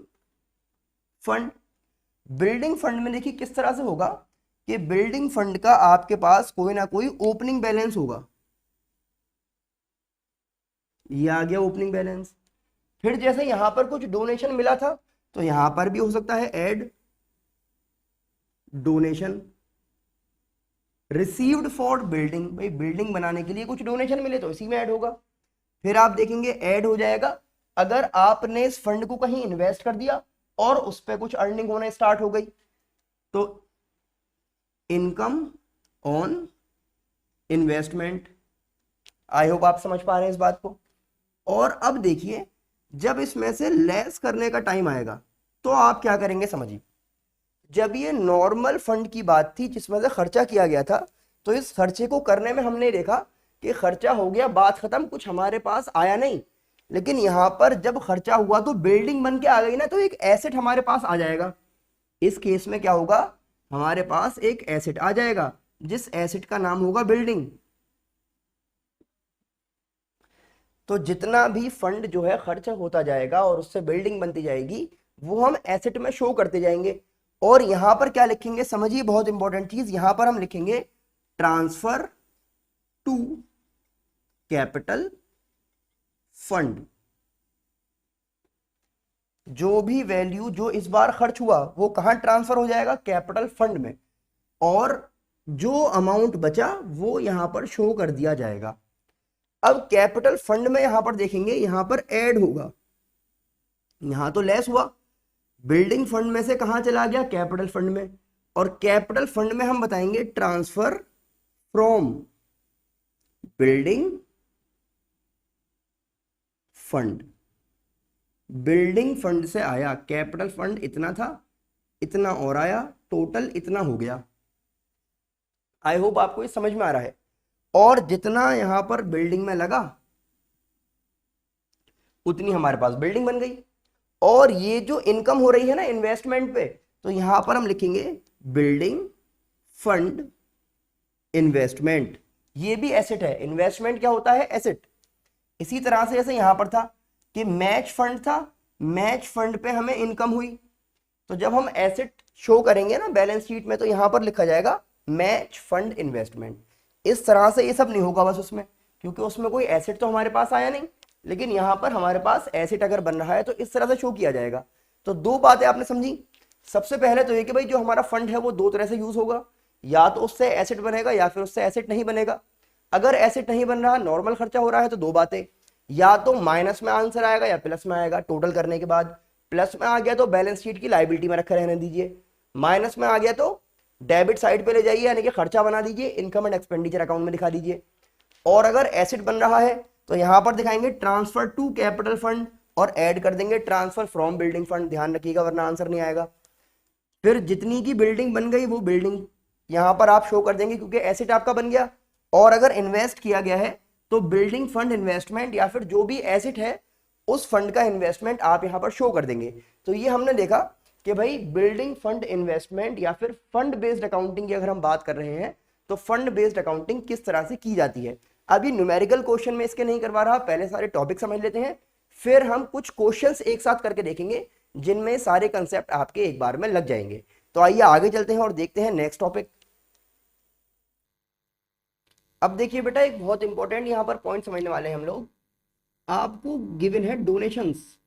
फंड। बिल्डिंग फंड में देखिए किस तरह से होगा कि बिल्डिंग फंड का आपके पास कोई ना कोई ओपनिंग बैलेंस होगा, ये आ गया ओपनिंग बैलेंस। फिर जैसे यहां पर कुछ डोनेशन मिला था, तो यहां पर भी हो सकता है add donation received for building, भाई बिल्डिंग बनाने के लिए कुछ डोनेशन मिले तो इसी में ऐड होगा। फिर आप देखेंगे ऐड हो जाएगा अगर आपने इस फंड को कहीं इन्वेस्ट कर दिया और उस पर कुछ अर्निंग होना स्टार्ट हो गई, तो income on investment. I hope आप समझ पा रहे हैं इस बात को। और अब देखिए जब इसमें से लेस करने का टाइम आएगा तो आप क्या करेंगे, समझिए। जब ये नॉर्मल फंड की बात थी जिसमें से खर्चा किया गया था, तो इस खर्चे को करने में हमने देखा कि खर्चा हो गया, बात खत्म, कुछ हमारे पास आया नहीं। लेकिन यहां पर जब खर्चा हुआ तो बिल्डिंग बन के आ गई ना, तो एक एसेट हमारे पास आ जाएगा। इस केस में क्या होगा, हमारे पास एक एसेट आ जाएगा जिस एसेट का नाम होगा बिल्डिंग। तो जितना भी फंड जो है खर्च होता जाएगा और उससे बिल्डिंग बनती जाएगी, वो हम एसेट में शो करते जाएंगे। और यहां पर क्या लिखेंगे, समझिए बहुत इंपॉर्टेंट चीज, यहां पर हम लिखेंगे ट्रांसफर टू कैपिटल फंड। जो भी वैल्यू जो इस बार खर्च हुआ वो कहां ट्रांसफर हो जाएगा, कैपिटल फंड में, और जो अमाउंट बचा वो यहां पर शो कर दिया जाएगा। अब कैपिटल फंड में यहां पर देखेंगे, यहां पर ऐड होगा, यहां तो लेस हुआ, बिल्डिंग फंड में से कहां चला गया, कैपिटल फंड में, और कैपिटल फंड में हम बताएंगे transfer from building fund. Building fund से आया, कैपिटल फंड इतना था, इतना और आया, टोटल इतना हो गया। आई होप आपको ये समझ में आ रहा है। और जितना यहां पर बिल्डिंग में लगा उतनी हमारे पास बिल्डिंग बन गई। और ये जो इनकम हो रही है ना इन्वेस्टमेंट पे, तो यहां पर हम लिखेंगे बिल्डिंग फंड इन्वेस्टमेंट। ये भी एसेट है, इन्वेस्टमेंट क्या होता है, एसेट। इसी तरह से जैसे यहां पर था कि मैच फंड था, मैच फंड पे हमें इनकम हुई, तो जब हम एसेट शो करेंगे ना बैलेंस शीट में, तो यहां पर लिखा जाएगा मैच फंड इन्वेस्टमेंट। इस तरह से ये सब नहीं होगा बस उसमें, क्योंकि उसमें कोई एसेट तो हमारे पास आया नहीं, लेकिन यहां पर हमारे पास एसेट अगर बन रहा है तो इस तरह से शो किया जाएगा। तो दो बातें आपने समझी। सबसे पहले तो ये कि भाई जो हमारा फंड है वो दो तरह से यूज होगा, या तो उससे एसेट बनेगा या फिर उससे एसेट नहीं बनेगा। अगर एसेट नहीं बन रहा, नॉर्मल खर्चा हो रहा है, तो दो बातें, या तो माइनस में आंसर आएगा या प्लस में आएगा टोटल करने के बाद। प्लस में आ गया तो बैलेंस शीट की लायबिलिटी में रखे रहने दीजिए, माइनस में आ गया तो डेबिट साइड पे ले जाइए, यानी कि खर्चा बना दीजिए, इनकम एंड एक्सपेंडिचर अकाउंट में दिखा दीजिए। और अगर एसेट बन रहा है तो यहां पर दिखाएंगे ट्रांसफर टू कैपिटल फंड, और ऐड कर देंगे ट्रांसफर फ्रॉम बिल्डिंग फंड, ध्यान रखिएगा वरना आंसर नहीं आएगा। फिर जितनी की बिल्डिंग बन गई वो बिल्डिंग यहां पर आप शो कर देंगे क्योंकि एसेट आपका बन गया। और अगर इन्वेस्ट किया गया है तो बिल्डिंग फंड इन्वेस्टमेंट, या फिर जो भी एसेट है उस फंड का इन्वेस्टमेंट आप यहां पर शो कर देंगे। तो ये हमने देखा कि भाई बिल्डिंग फंड इन्वेस्टमेंट या फिर फंड बेस्ड अकाउंटिंग की अगर हम बात कर रहे हैं तो फंड बेस्ड अकाउंटिंग किस तरह से की जाती है। अभी न्यूमेरिकल क्वेश्चन में इसके नहीं करवा रहा, पहले सारे टॉपिक समझ लेते हैं, फिर हम कुछ क्वेश्चंस एक साथ करके देखेंगे जिनमें सारे कंसेप्ट आपके एक बार में लग जाएंगे। तो आइए आगे चलते हैं और देखते हैं नेक्स्ट टॉपिक। अब देखिए बेटा एक बहुत इंपॉर्टेंट यहां पर पॉइंट समझने वाले हैं हम लोग। आपको गिवन है डोनेशंस,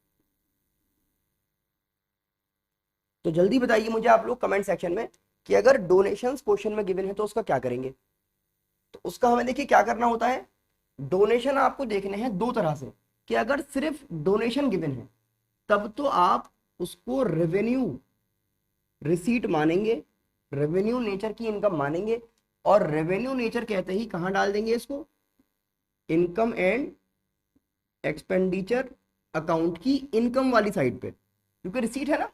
तो जल्दी बताइए मुझे आप लोग कमेंट सेक्शन में कि अगर डोनेशंस क्वेश्चन में गिवन है तो उसका क्या करेंगे। तो उसका हमें देखिए क्या करना होता है, डोनेशन आपको देखने हैं दो तरह से, कि अगर सिर्फ डोनेशन गिवन है तब तो आप उसको रेवेन्यू रिसीट मानेंगे, रेवेन्यू नेचर की इनकम मानेंगे, और रेवेन्यू नेचर कहते ही कहां डाल देंगे इसको, इनकम एंड एक्सपेंडिचर अकाउंट की इनकम वाली साइड पे, क्योंकि रिसीट है ना।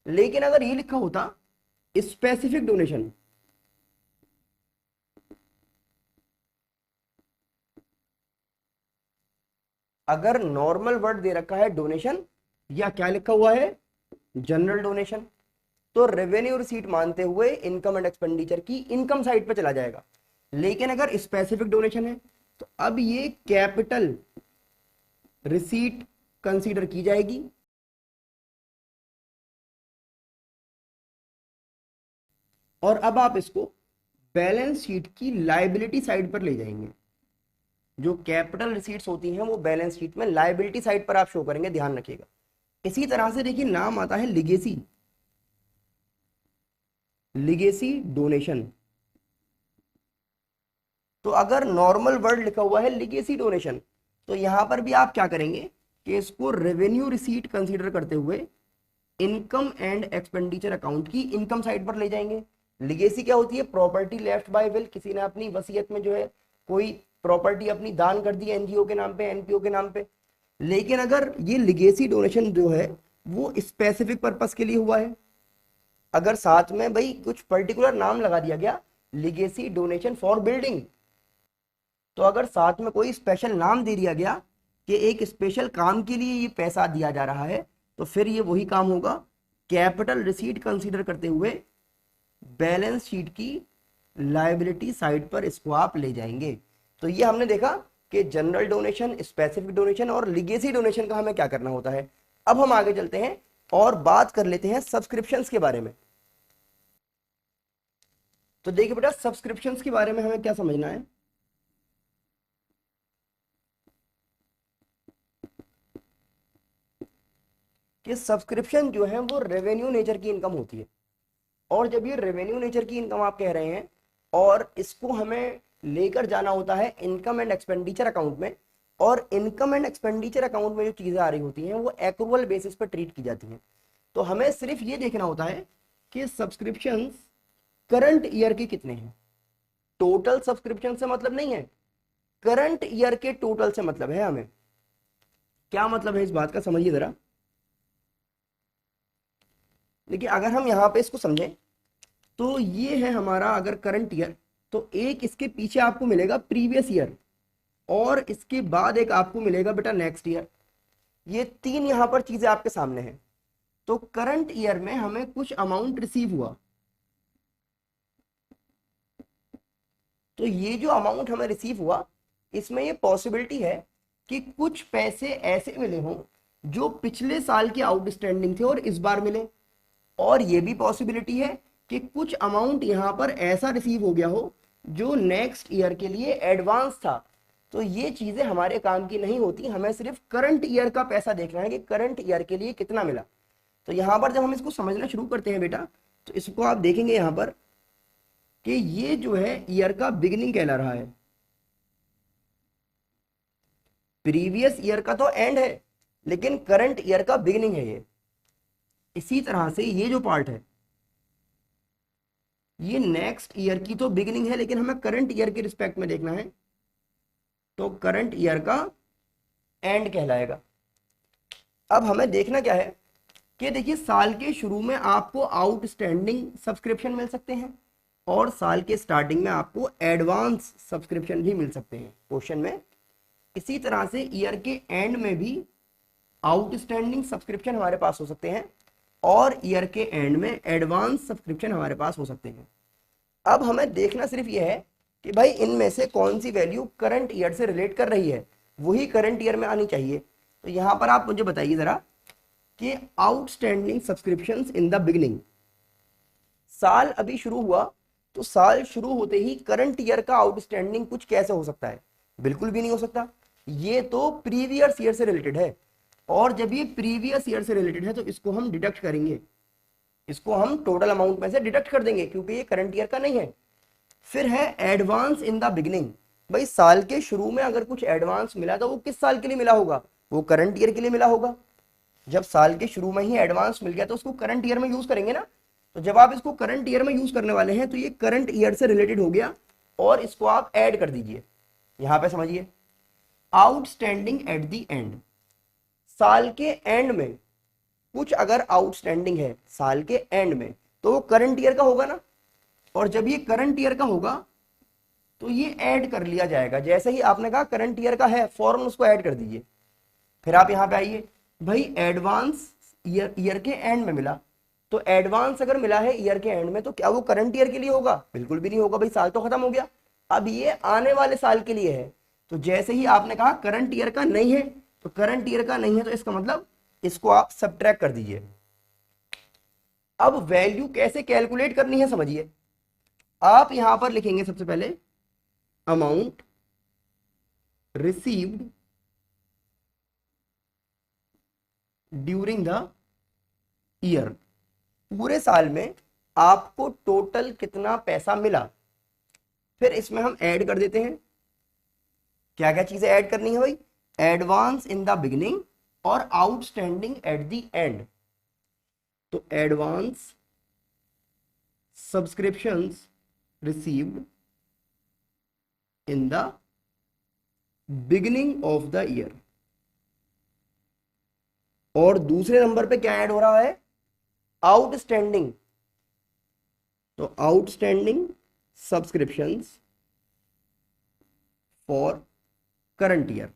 लेकिन अगर ये लिखा होता स्पेसिफिक डोनेशन, अगर नॉर्मल वर्ड दे रखा है डोनेशन या क्या लिखा हुआ है जनरल डोनेशन, तो रेवेन्यू रिसीट मानते हुए इनकम एंड एक्सपेंडिचर की इनकम साइड पे चला जाएगा। लेकिन अगर स्पेसिफिक डोनेशन है तो अब ये कैपिटल रिसीट कंसीडर की जाएगी, और अब आप इसको बैलेंस शीट की लायबिलिटी साइड पर ले जाएंगे। जो कैपिटल रिसीट्स होती हैं वो बैलेंस शीट में लायबिलिटी साइड पर आप शो करेंगे, ध्यान रखिएगा। इसी तरह से देखिए नाम आता है लिगेसी, लिगेसी डोनेशन। तो अगर नॉर्मल वर्ड लिखा हुआ है लिगेसी डोनेशन, तो यहां पर भी आप क्या करेंगे कि इसको रेवेन्यू रिसीट कंसीडर करते हुए इनकम एंड एक्सपेंडिचर अकाउंट की इनकम साइड पर ले जाएंगे। लिगेसी क्या होती है? प्रॉपर्टी लेफ्ट बाय विल, किसी ने अपनी वसीयत में जो है कोई प्रॉपर्टी अपनी दान कर दी एनजीओ के नाम पे, एनपीओ के नाम पे। लेकिन अगर ये लिगेसी डोनेशन जो है वो स्पेसिफिक पर्पस के लिए हुआ है, अगर साथ में भाई कुछ पर्टिकुलर नाम लगा दिया गया लिगेसी डोनेशन फॉर बिल्डिंग, तो अगर साथ में कोई स्पेशल नाम दे दिया गया कि एक स्पेशल काम के लिए ये पैसा दिया जा रहा है, तो फिर ये वही काम होगा। कैपिटल रिसीट कंसीडर करते हुए बैलेंस शीट की लायबिलिटी साइड पर इसको आप ले जाएंगे। तो ये हमने देखा कि जनरल डोनेशन, स्पेसिफिक डोनेशन और लिगेसी डोनेशन का हमें क्या करना होता है। अब हम आगे चलते हैं और बात कर लेते हैं सब्सक्रिप्शंस के बारे में। तो देखिए बेटा, सब्सक्रिप्शंस के बारे में हमें क्या समझना है। कि सब्सक्रिप्शन जो है वो रेवेन्यू नेचर की इनकम होती है, और जब ये रेवेन्यू नेचर की इनकम आप कह रहे हैं और इसको हमें लेकर जाना होता है इनकम एंड एक्सपेंडिचर अकाउंट में, और इनकम एंड एक्सपेंडिचर अकाउंट में जो चीजें आ रही होती हैं वो एक्रूअल बेसिस पर ट्रीट की जाती हैं। तो हमें सिर्फ ये देखना होता है कि सब्सक्रिप्शंस करंट ईयर के कितने हैं। टोटल सब्सक्रिप्शन से मतलब नहीं है, करंट ईयर के टोटल से मतलब है हमें। क्या मतलब है इस बात का, समझिए जरा। देखिए अगर हम यहाँ पे इसको समझें तो ये है हमारा अगर करंट ईयर, तो एक इसके पीछे आपको मिलेगा प्रीवियस ईयर, और इसके बाद एक आपको मिलेगा बेटा नेक्स्ट ईयर। ये तीन यहाँ पर चीजें आपके सामने हैं। तो करंट ईयर में हमें कुछ अमाउंट रिसीव हुआ, तो ये जो अमाउंट हमें रिसीव हुआ इसमें ये पॉसिबिलिटी है कि कुछ पैसे ऐसे मिले हों जो पिछले साल के आउटस्टैंडिंग थे और इस बार मिले, और ये भी पॉसिबिलिटी है कि कुछ अमाउंट यहाँ पर ऐसा रिसीव हो गया हो जो नेक्स्ट ईयर के लिए एडवांस था। तो ये चीजें हमारे काम की नहीं होती, हमें सिर्फ करंट ईयर का पैसा देखना है कि करंट ईयर के लिए कितना मिला। तो यहाँ पर जब हम इसको समझना शुरू करते हैं बेटा, तो इसको आप देखेंगे यहाँ पर कि ये जो है ईयर का बिगिनिंग कहला रहा है, प्रीवियस ईयर का तो एंड है लेकिन करंट ईयर का बिगिनिंग है ये। इसी तरह से ये जो पार्ट है ये नेक्स्ट ईयर की तो बिगिनिंग है लेकिन हमें करंट ईयर के रिस्पेक्ट में देखना है, तो करंट ईयर का एंड कहलाएगा। अब हमें देखना क्या है कि देखिए साल के शुरू में आपको आउटस्टैंडिंग सब्सक्रिप्शन मिल सकते हैं और साल के स्टार्टिंग में आपको एडवांस सब्सक्रिप्शन भी मिल सकते हैं क्वेश्चन में। इसी तरह से ईयर के एंड में भी आउटस्टैंडिंग सब्सक्रिप्शन हमारे पास हो सकते हैं और ईयर के एंड में एडवांस सब्सक्रिप्शन हमारे पास हो सकते हैं। अब हमें देखना सिर्फ यह है कि भाई इनमें से कौन सी वैल्यू करंट ईयर से रिलेट कर रही है, वही करंट ईयर में आनी चाहिए। तो यहां पर आप मुझे बताइए जरा कि outstanding subscriptions in the beginning, साल अभी शुरू हुआ तो साल शुरू होते ही करंट ईयर का आउटस्टैंडिंग कुछ कैसे हो सकता है? बिल्कुल भी नहीं हो सकता, ये तो प्रीवियस ईयर से रिलेटेड है, और जब ये प्रीवियस ईयर से रिलेटेड है तो इसको हम डिडक्ट करेंगे, इसको हम टोटल अमाउंट में से डिडक्ट कर देंगे क्योंकि ये करंट ईयर का नहीं है। फिर है एडवांस इन द बिगिनिंग, भाई साल के शुरू में अगर कुछ एडवांस मिला तो वो किस साल के लिए मिला होगा? वो करंट ईयर के लिए मिला होगा। जब साल के शुरू में ही एडवांस मिल गया तो उसको करंट ईयर में यूज करेंगे ना। तो जब आप इसको करंट ईयर में यूज करने वाले हैं तो ये करंट ईयर से रिलेटेड हो गया, और इसको आप ऐड कर दीजिए। यहां पे समझिए, आउटस्टैंडिंग एट द एंड, साल के एंड में कुछ अगर आउटस्टैंडिंग है साल के एंड में तो वो करंट ईयर का होगा ना, और जब ये करंट ईयर का होगा तो ये ऐड कर लिया जाएगा। जैसे ही आपने कहा करंट ईयर का है, फौरन उसको ऐड कर दीजिए। फिर आप यहां पे आइए, भाई एडवांस ईयर के एंड में मिला, तो एडवांस अगर मिला है ईयर के एंड में तो क्या वो करंट ईयर के लिए होगा? बिल्कुल भी नहीं होगा भाई, साल तो खत्म हो गया। अब ये आने वाले साल के लिए है, तो जैसे ही आपने कहा करंट ईयर का नहीं है, तो करंट ईयर का नहीं है तो इसका मतलब इसको आप सब्ट्रैक्ट कर दीजिए। अब वैल्यू कैसे कैलकुलेट करनी है समझिए। आप यहां पर लिखेंगे सबसे पहले amount received during the year, पूरे साल में आपको टोटल कितना पैसा मिला। फिर इसमें हम ऐड कर देते हैं, क्या क्या चीजें ऐड करनी है भाई? एडवांस इन द बिगिनिंग और आउटस्टैंडिंग एट द एंड। तो advance subscriptions received in the beginning of the year, और दूसरे नंबर पे क्या ऐड हो रहा है? आउटस्टैंडिंग। तो outstanding subscriptions for current year.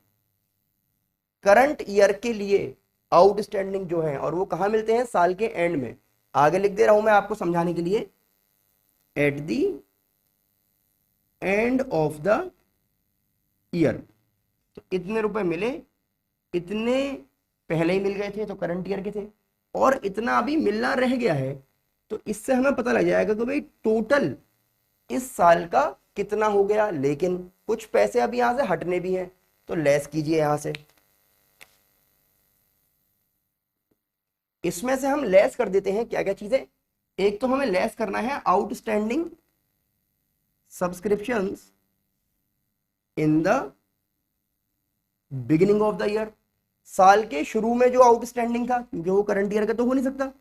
Current year के लिए आउटस्टैंडिंग जो है, और वो कहां मिलते हैं? साल के एंड में। आगे लिख दे रहा हूं मैं आपको समझाने के लिए, at the end of the year. तो इतने रुपए मिले, इतने पहले ही मिल गए थे तो करंट ईयर के थे, और इतना अभी मिलना रह गया है। तो इससे हमें पता लग जाएगा कि भाई टोटल इस साल का कितना हो गया। लेकिन कुछ पैसे अभी यहां से हटने भी हैं, तो लेस कीजिए यहां से। इसमें से हम लेस कर देते हैं क्या क्या चीजें। एक तो हमें लेस करना है outstanding subscriptions in the beginning of the year, साल के शुरू में जो आउटस्टैंडिंग था, क्योंकि वो करंट ईयर का तो हो नहीं सकता।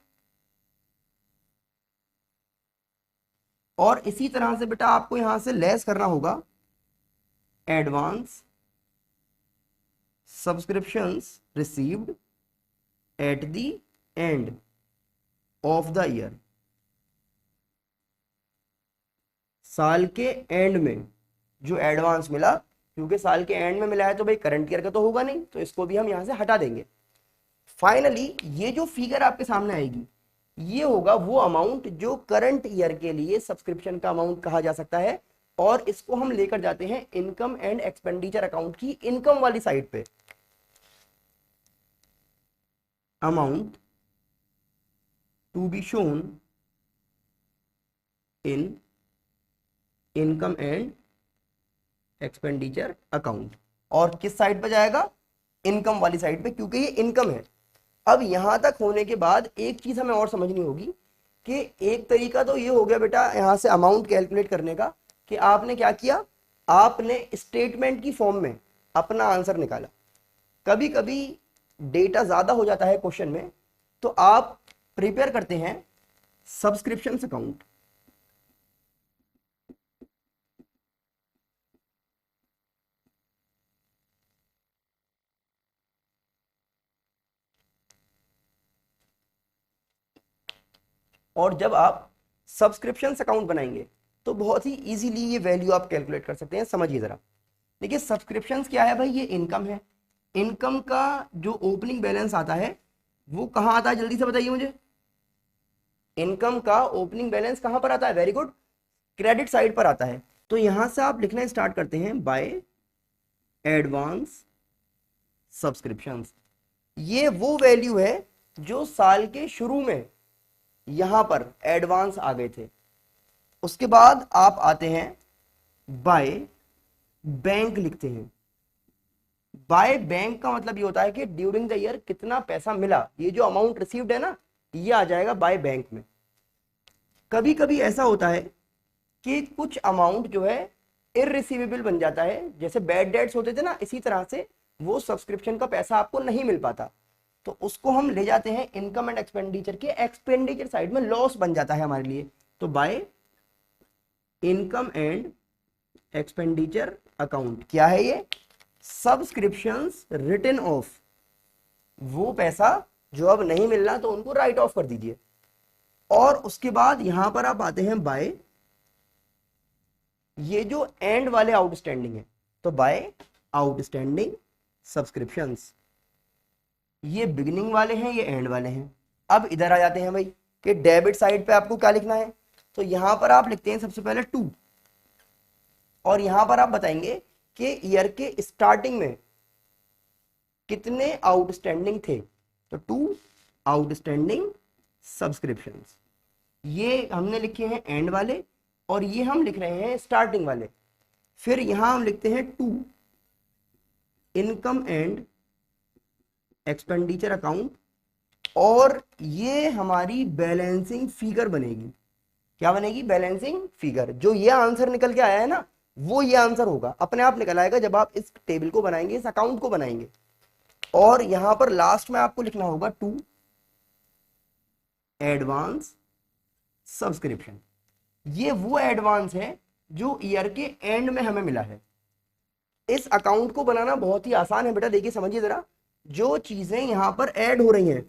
और इसी तरह से बेटा आपको यहां से लेस करना होगा advance subscriptions received at the end of the year, साल के एंड में जो एडवांस मिला, क्योंकि साल के एंड में मिला है तो भाई करंट ईयर का तो होगा नहीं, तो इसको भी हम यहां से हटा देंगे। फाइनली ये जो फिगर आपके सामने आएगी, ये होगा वो अमाउंट जो करंट ईयर के लिए सब्सक्रिप्शन का अमाउंट कहा जा सकता है, और इसको हम लेकर जाते हैं इनकम एंड एक्सपेंडिचर अकाउंट की इनकम वाली साइड पे। Amount to be shown in income and expenditure account, और किस साइड पे जाएगा? इनकम वाली साइड पे, क्योंकि ये इनकम है। अब यहां तक होने के बाद एक चीज हमें और समझनी होगी कि एक तरीका तो ये हो गया बेटा यहां से अमाउंट कैलकुलेट करने का, कि आपने क्या किया, आपने स्टेटमेंट की फॉर्म में अपना आंसर निकाला। कभी कभी डेटा ज्यादा हो जाता है क्वेश्चन में, तो आप प्रिपेयर करते हैं सब्सक्रिप्शन अकाउंट। और जब आप सब्सक्रिप्शन अकाउंट बनाएंगे तो बहुत ही इजीली ये वैल्यू आप कैलकुलेट कर सकते हैं। समझिए जरा, देखिए सब्सक्रिप्शन क्या है भाई? ये इनकम है। इनकम का जो ओपनिंग बैलेंस आता है वो कहां आता है? जल्दी से बताइए मुझे। इनकम का ओपनिंग बैलेंस कहां पर आता है? वेरी गुड, क्रेडिट साइड पर आता है। तो यहां से आप लिखना स्टार्ट करते हैं बाय एडवांस सब्सक्रिप्शंस। ये वो वैल्यू है जो साल के शुरू में यहां पर एडवांस आ गए थे। उसके बाद आप आते हैं बाय बैंक लिखते हैं। बाय बैंक का मतलब ये होता है कि ड्यूरिंग द ईयर कितना पैसा मिला, ये जो अमाउंट रिसीव्ड है ना, ये आ जाएगा बाय बैंक में। कभी कभी ऐसा होता है कि कुछ अमाउंट जो है इररिसीवेबल बन जाता है, जैसे बैड डेट्स होते थे ना, इसी तरह से वो सब्सक्रिप्शन का पैसा आपको नहीं मिल पाता, तो उसको हम ले जाते हैं इनकम एंड एक्सपेंडिचर के एक्सपेंडिचर साइड में, लॉस बन जाता है हमारे लिए। तो by income and expenditure account क्या है? ये सब्सक्रिप्शंस रिटन ऑफ, वो पैसा जो अब नहीं मिलना तो उनको राइट ऑफ कर दीजिए। और उसके बाद यहां पर आप आते हैं बाय, ये जो एंड वाले आउटस्टैंडिंग है, तो बाय आउटस्टैंडिंग सब्सक्रिप्शंस, ये बिगिनिंग वाले हैं, ये एंड वाले हैं। अब इधर आ जाते हैं भाई कि डेबिट साइड पे आपको क्या लिखना है, तो यहां पर आप लिखते हैं सबसे पहले 2, और यहां पर आप बताएंगे कि ईयर के स्टार्टिंग में कितने आउटस्टैंडिंग थे, तो 2 आउटस्टैंडिंग सब्सक्रिप्शंस, ये हमने लिखे हैं एंड वाले, और ये हम लिख रहे हैं स्टार्टिंग वाले। फिर यहां हम लिखते हैं 2 इनकम एंड एक्सपेंडिचर अकाउंट, और ये हमारी बैलेंसिंग फिगर बनेगी। क्या बनेगी? Balancing figure. जो ये आंसर निकल के आया है ना, वो ये आंसर होगा, अपने आप निकल आएगा जब आप इस टेबल को बनाएंगे, इस अकाउंट को बनाएंगे। और यहां पर लास्ट में आपको लिखना होगा 2 एडवांस सब्सक्रिप्शन। ये वो एडवांस है जो ईयर के एंड में हमें मिला है। इस अकाउंट को बनाना बहुत ही आसान है बेटा, देखिए समझिए जरा। जो चीजें यहां पर ऐड हो रही हैं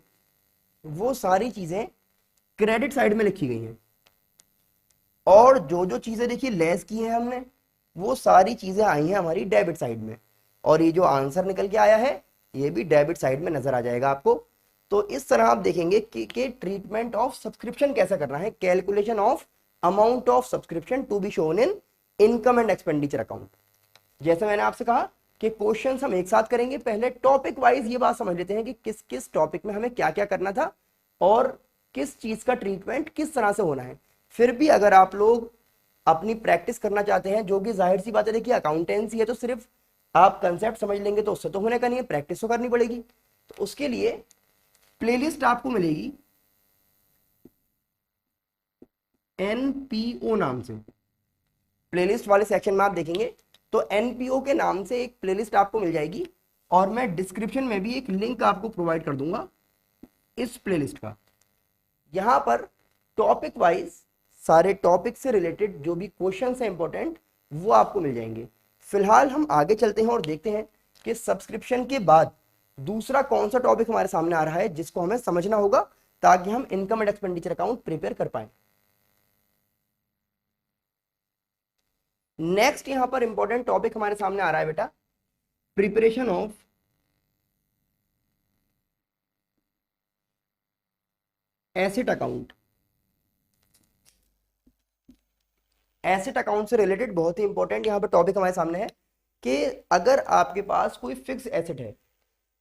वो सारी चीजें क्रेडिट साइड में लिखी गई हैं, और जो जो चीजें देखिए लेस की हैं हमने, वो सारी चीजें आई हैं हमारी डेबिट साइड में। और ये जो आंसर निकल के आया है ये भी डेबिट साइड में नजर आ जाएगा आपको। तो इस तरह आप देखेंगे कि ट्रीटमेंट ऑफ सब्सक्रिप्शन कैसा करना है, calculation of amount of subscription to be shown in income and expenditure account. जैसे मैंने आपसे कहा कि क्वेश्चंस हम एक साथ करेंगे, पहले टॉपिक वाइज ये बात समझ लेते हैं कि किस किस टॉपिक में हमें क्या क्या करना था और किस चीज का ट्रीटमेंट किस तरह से होना है। फिर भी अगर आप लोग अपनी प्रैक्टिस करना चाहते हैं, जो कि जाहिर सी बात है, देखिए अकाउंटेंसी है तो सिर्फ आप कंसेप्ट समझ लेंगे तो उससे तो होने का नहीं है, प्रैक्टिस तो करनी पड़ेगी। तो उसके लिए प्लेलिस्ट आपको मिलेगी एनपीओ नाम से। प्लेलिस्ट वाले सेक्शन में आप देखेंगे तो एनपीओ के नाम से एक प्लेलिस्ट आपको मिल जाएगी, और मैं डिस्क्रिप्शन में भी एक लिंक आपको प्रोवाइड कर दूंगा इस प्लेलिस्ट का। यहां पर टॉपिक वाइज सारे टॉपिक से रिलेटेड जो भी क्वेश्चन है इंपॉर्टेंट, वो आपको मिल जाएंगे। फिलहाल हम आगे चलते हैं और देखते हैं कि सब्सक्रिप्शन के बाद दूसरा कौन सा टॉपिक हमारे सामने आ रहा है जिसको हमें समझना होगा ताकि हम income and expenditure account prepare कर पाए। नेक्स्ट यहां पर इंपॉर्टेंट टॉपिक हमारे सामने आ रहा है बेटा, preparation of asset account. Asset account से रिलेटेड बहुत ही इंपॉर्टेंट यहां पर टॉपिक हमारे सामने है कि अगर आपके पास कोई फिक्स एसेट है,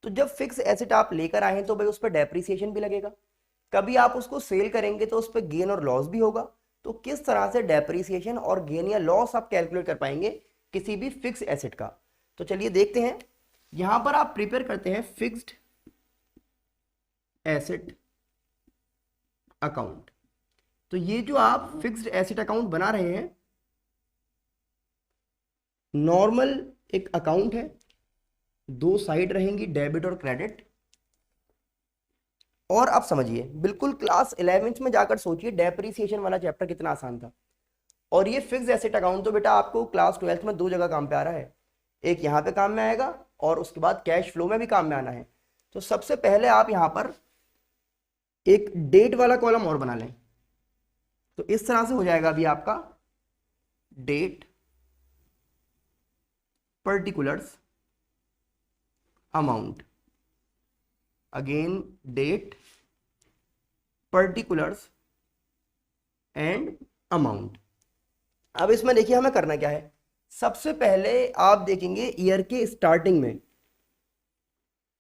तो जब फिक्स एसेट आप लेकर आए तो भाई उस पर डेप्रिसिएशन भी लगेगा, कभी आप उसको सेल करेंगे तो उस पर गेन और लॉस भी होगा। तो किस तरह से डेप्रिसिएशन और गेन या लॉस आप कैलकुलेट कर पाएंगे किसी भी फिक्स एसेट का, तो चलिए देखते हैं। यहां पर आप प्रिपेयर करते हैं फिक्स्ड एसेट अकाउंट। तो ये जो आप फिक्स्ड एसेट अकाउंट बना रहे हैं, नॉर्मल एक अकाउंट है, दो साइड रहेंगी डेबिट और क्रेडिट। और आप समझिए बिल्कुल क्लास 11th में जाकर सोचिए डेप्रिसिएशन वाला चैप्टर कितना आसान था। और ये फिक्स्ड एसेट अकाउंट तो बेटा आपको क्लास 12th में दो जगह काम पे आ रहा है, एक यहाँ पे काम में आएगा और उसके बाद कैश फ्लो में भी काम में आना है। तो सबसे पहले आप यहाँ पर एक डेट वाला कॉलम और बना लें, तो इस तरह से हो जाएगा अभी आपका date particulars amount, again date particulars and amount. अब इसमें देखिए हमें करना क्या है, सबसे पहले आप देखेंगे ईयर के स्टार्टिंग में,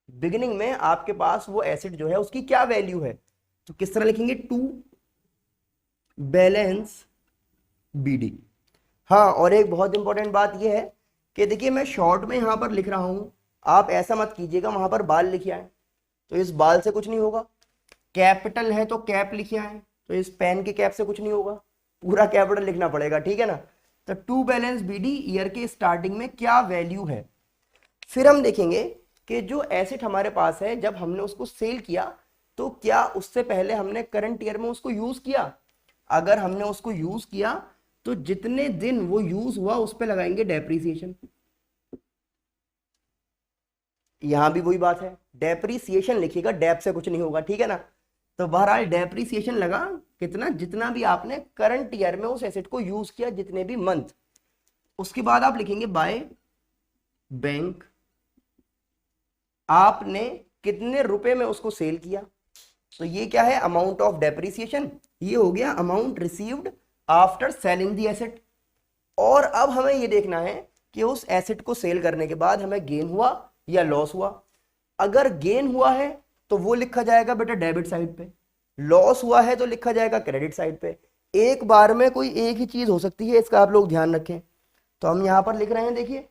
बिगिनिंग में आपके पास वो एसेट जो है उसकी क्या वैल्यू है, तो किस तरह लिखेंगे, टू बैलेंस बीडी। हाँ, और एक बहुत इंपॉर्टेंट बात यह है कि देखिए मैं शॉर्ट में यहां पर लिख रहा हूं, आप ऐसा मत कीजिएगा वहां पर बाल लिखे आए, तो इस बाल से कुछ नहीं होगा। कैपिटल है तो कैप लिखे आए, तो इस पेन के कैप से कुछ नहीं होगा, पूरा कैपिटल लिखना पड़ेगा, ठीक है ना। तो टू बैलेंस बीडी ईयर के स्टार्टिंग में क्या वैल्यू है। फिर हम देखेंगे कि जो एसेट हमारे पास है जब हमने उसको सेल किया तो क्या उससे पहले हमने करंट ईयर में उसको यूज किया। अगर हमने उसको यूज किया तो जितने दिन वो यूज हुआ उस पर लगाएंगे डेप्रिसिएशन। यहां भी वही बात है, डेप्रीसिएशन लिखिएगा, डेप से कुछ नहीं होगा, ठीक है ना। तो बहरहाल डेप्रीसिएशन लगा कितना, जितना भी आपने करंट ईयर में उस एसेट को यूज किया, जितने भी मंथ। उसके बाद आप लिखेंगे बाय बैंक, आपने कितने रुपए में उसको सेल किया। तो ये क्या है, अमाउंट ऑफ डेप्रीसिएशन, ये हो गया amount received after selling the asset. और अब हमें ये देखना है कि उस एसेट को सेल करने के बाद हमें गेन हुआ या लॉस हुआ। अगर गेन हुआ है तो वो लिखा जाएगा बेटा डेबिट साइड पे, लॉस हुआ है तो लिखा जाएगा क्रेडिट साइड पे। एक बार में कोई एक ही चीज हो सकती है, इसका आप लोग ध्यान रखें। तो हम यहां पर लिख रहे हैं, देखिए,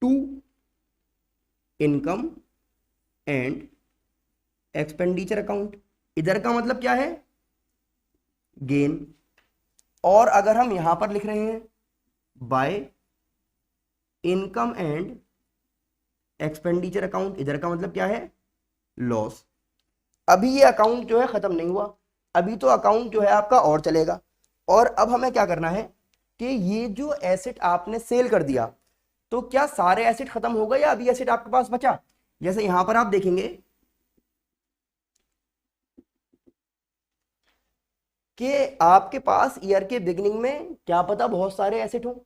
to income and expenditure account. इधर का मतलब क्या है, गेन। और अगर हम यहां पर लिख रहे हैं by income and expenditure account, इधर का मतलब क्या है, लॉस। अभी ये अकाउंट जो है खत्म नहीं हुआ, अभी तो अकाउंट जो है आपका और चलेगा। और अब हमें क्या करना है कि ये जो एसेट आपने सेल कर दिया, तो क्या सारे एसेट खत्म हो गए या अभी एसेट आपके पास बचा। जैसे यहां पर आप देखेंगे कि आपके पास ईयर के बिगिनिंग में क्या पता बहुत सारे एसेट हो,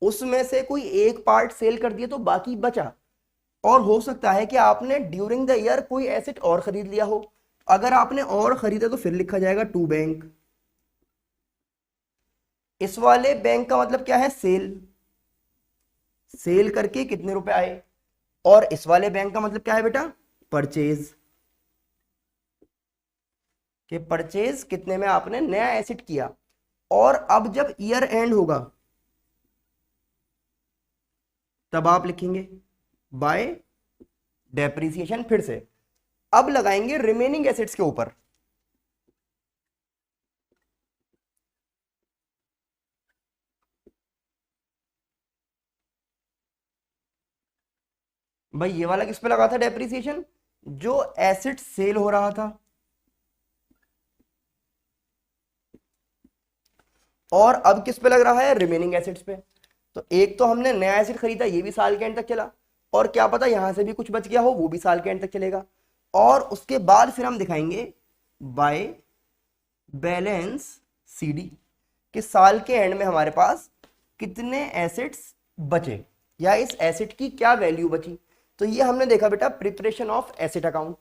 उसमें से कोई एक पार्ट सेल कर दिया तो बाकी बचा। और हो सकता है कि आपने ड्यूरिंग द ईयर कोई एसेट और खरीद लिया हो। अगर आपने और खरीदा तो फिर लिखा जाएगा टू बैंक। इस वाले बैंक का मतलब क्या है, सेल, सेल करके कितने रुपए आए। और इस वाले बैंक का मतलब क्या है बेटा, परचेज, कि परचेज कितने में आपने नया एसेट किया। और अब जब ईयर एंड होगा तब आप लिखेंगे बाय डेप्रीसिएशन। फिर से अब लगाएंगे रिमेनिंग एसेट्स के ऊपर। भाई ये वाला किस पे लगा था डेप्रीसिएशन, जो एसेट सेल हो रहा था। और अब किस पे लग रहा है, रिमेनिंग एसेट्स पे। तो एक तो हमने नया एसेट खरीदा, ये भी साल के एंड तक चला, और क्या पता यहां से भी कुछ बच गया हो, वो भी साल के एंड तक चलेगा। और उसके बाद फिर हम दिखाएंगे बाय बैलेंस सीडी, कि साल के एंड में हमारे पास कितने एसेट्स बचे या इस एसेट की क्या वैल्यू बची। तो ये हमने देखा बेटा प्रिपरेशन ऑफ एसेट अकाउंट।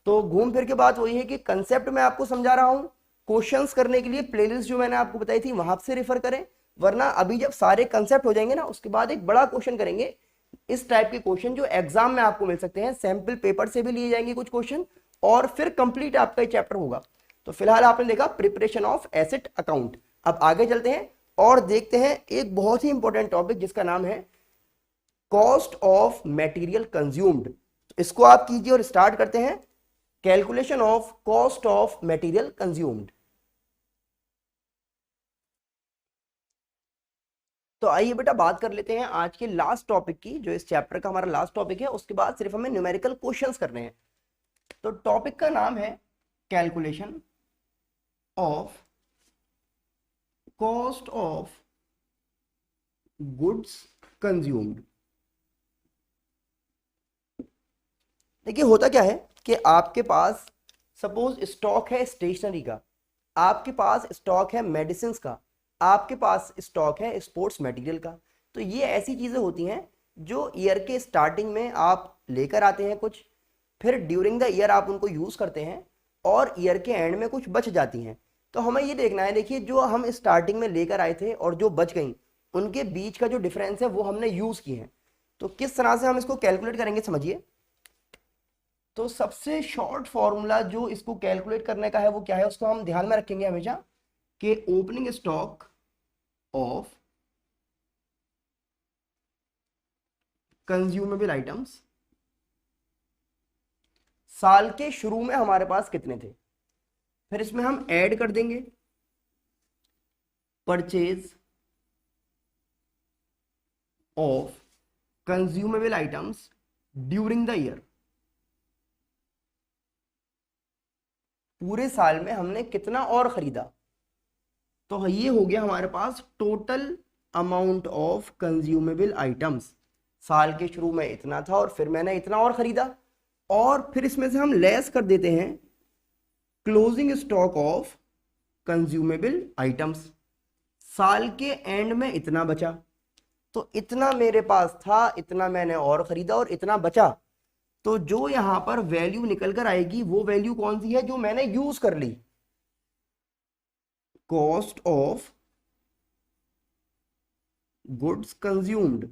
तो घूम फिर के बात वही है कि कंसेप्ट मैं आपको समझा रहा हूं, क्वेश्चंस करने के लिए प्लेलिस्ट जो मैंने आपको बताई थी वहां से रेफर करें। वरना अभी जब सारे कंसेप्ट हो जाएंगे ना, उसके बाद एक बड़ा क्वेश्चन करेंगे, इस टाइप के क्वेश्चन जो एग्जाम में आपको मिल सकते हैं, सैंपल पेपर से भी लिए जाएंगे कुछ क्वेश्चन, और फिर कंप्लीट आपका चैप्टर होगा। तो फिलहाल आपने देखा प्रिपरेशन ऑफ एसेट अकाउंट। अब आगे चलते हैं और देखते हैं एक बहुत ही इंपॉर्टेंट टॉपिक जिसका नाम है कॉस्ट ऑफ मटेरियल कंज्यूम्ड। इसको आप कीजिए और स्टार्ट करते हैं, calculation of cost of material consumed. तो आइए बेटा बात कर लेते हैं आज के लास्ट टॉपिक की, जो इस चैप्टर का हमारा लास्ट टॉपिक है। उसके बाद सिर्फ हमें न्यूमेरिकल क्वेश्चंस करने हैं। तो टॉपिक का नाम है calculation of cost of goods consumed. देखिए होता क्या है कि आपके पास सपोज स्टॉक है स्टेशनरी का, आपके पास स्टॉक है मेडिसिन का, आपके पास स्टॉक है स्पोर्ट्स मटेरियल का। तो ये ऐसी चीजें होती हैं जो ईयर के स्टार्टिंग में आप लेकर आते हैं कुछ, फिर ड्यूरिंग द ईयर आप उनको यूज करते हैं, और ईयर के एंड में कुछ बच जाती हैं। तो हमें ये देखना है, देखिए जो हम स्टार्टिंग में लेकर आए थे और जो बच गई, उनके बीच का जो डिफरेंस है वो हमने यूज किए हैं। तो किस तरह से हम इसको कैलकुलेट करेंगे समझिए। तो सबसे शॉर्ट फॉर्मूला जो इसको कैलकुलेट करने का है वो क्या है, उसको हम ध्यान में रखेंगे हमेशा, कि opening stock of consumable items, साल के शुरू में हमारे पास कितने थे, फिर इसमें हम ऐड कर देंगे purchase of consumable items during the year. पूरे साल में हमने कितना और खरीदा। तो ये हो गया हमारे पास total amount of consumable items. साल के शुरू में इतना था और फिर मैंने इतना और खरीदा, और फिर इसमें से हम लेस कर देते हैं closing stock of consumable items. साल के एंड में इतना बचा, तो इतना मेरे पास था, इतना मैंने और खरीदा और इतना बचा। तो जो यहां पर वैल्यू निकल कर आएगी वो वैल्यू कौन सी है, जो मैंने यूज कर ली, cost of goods consumed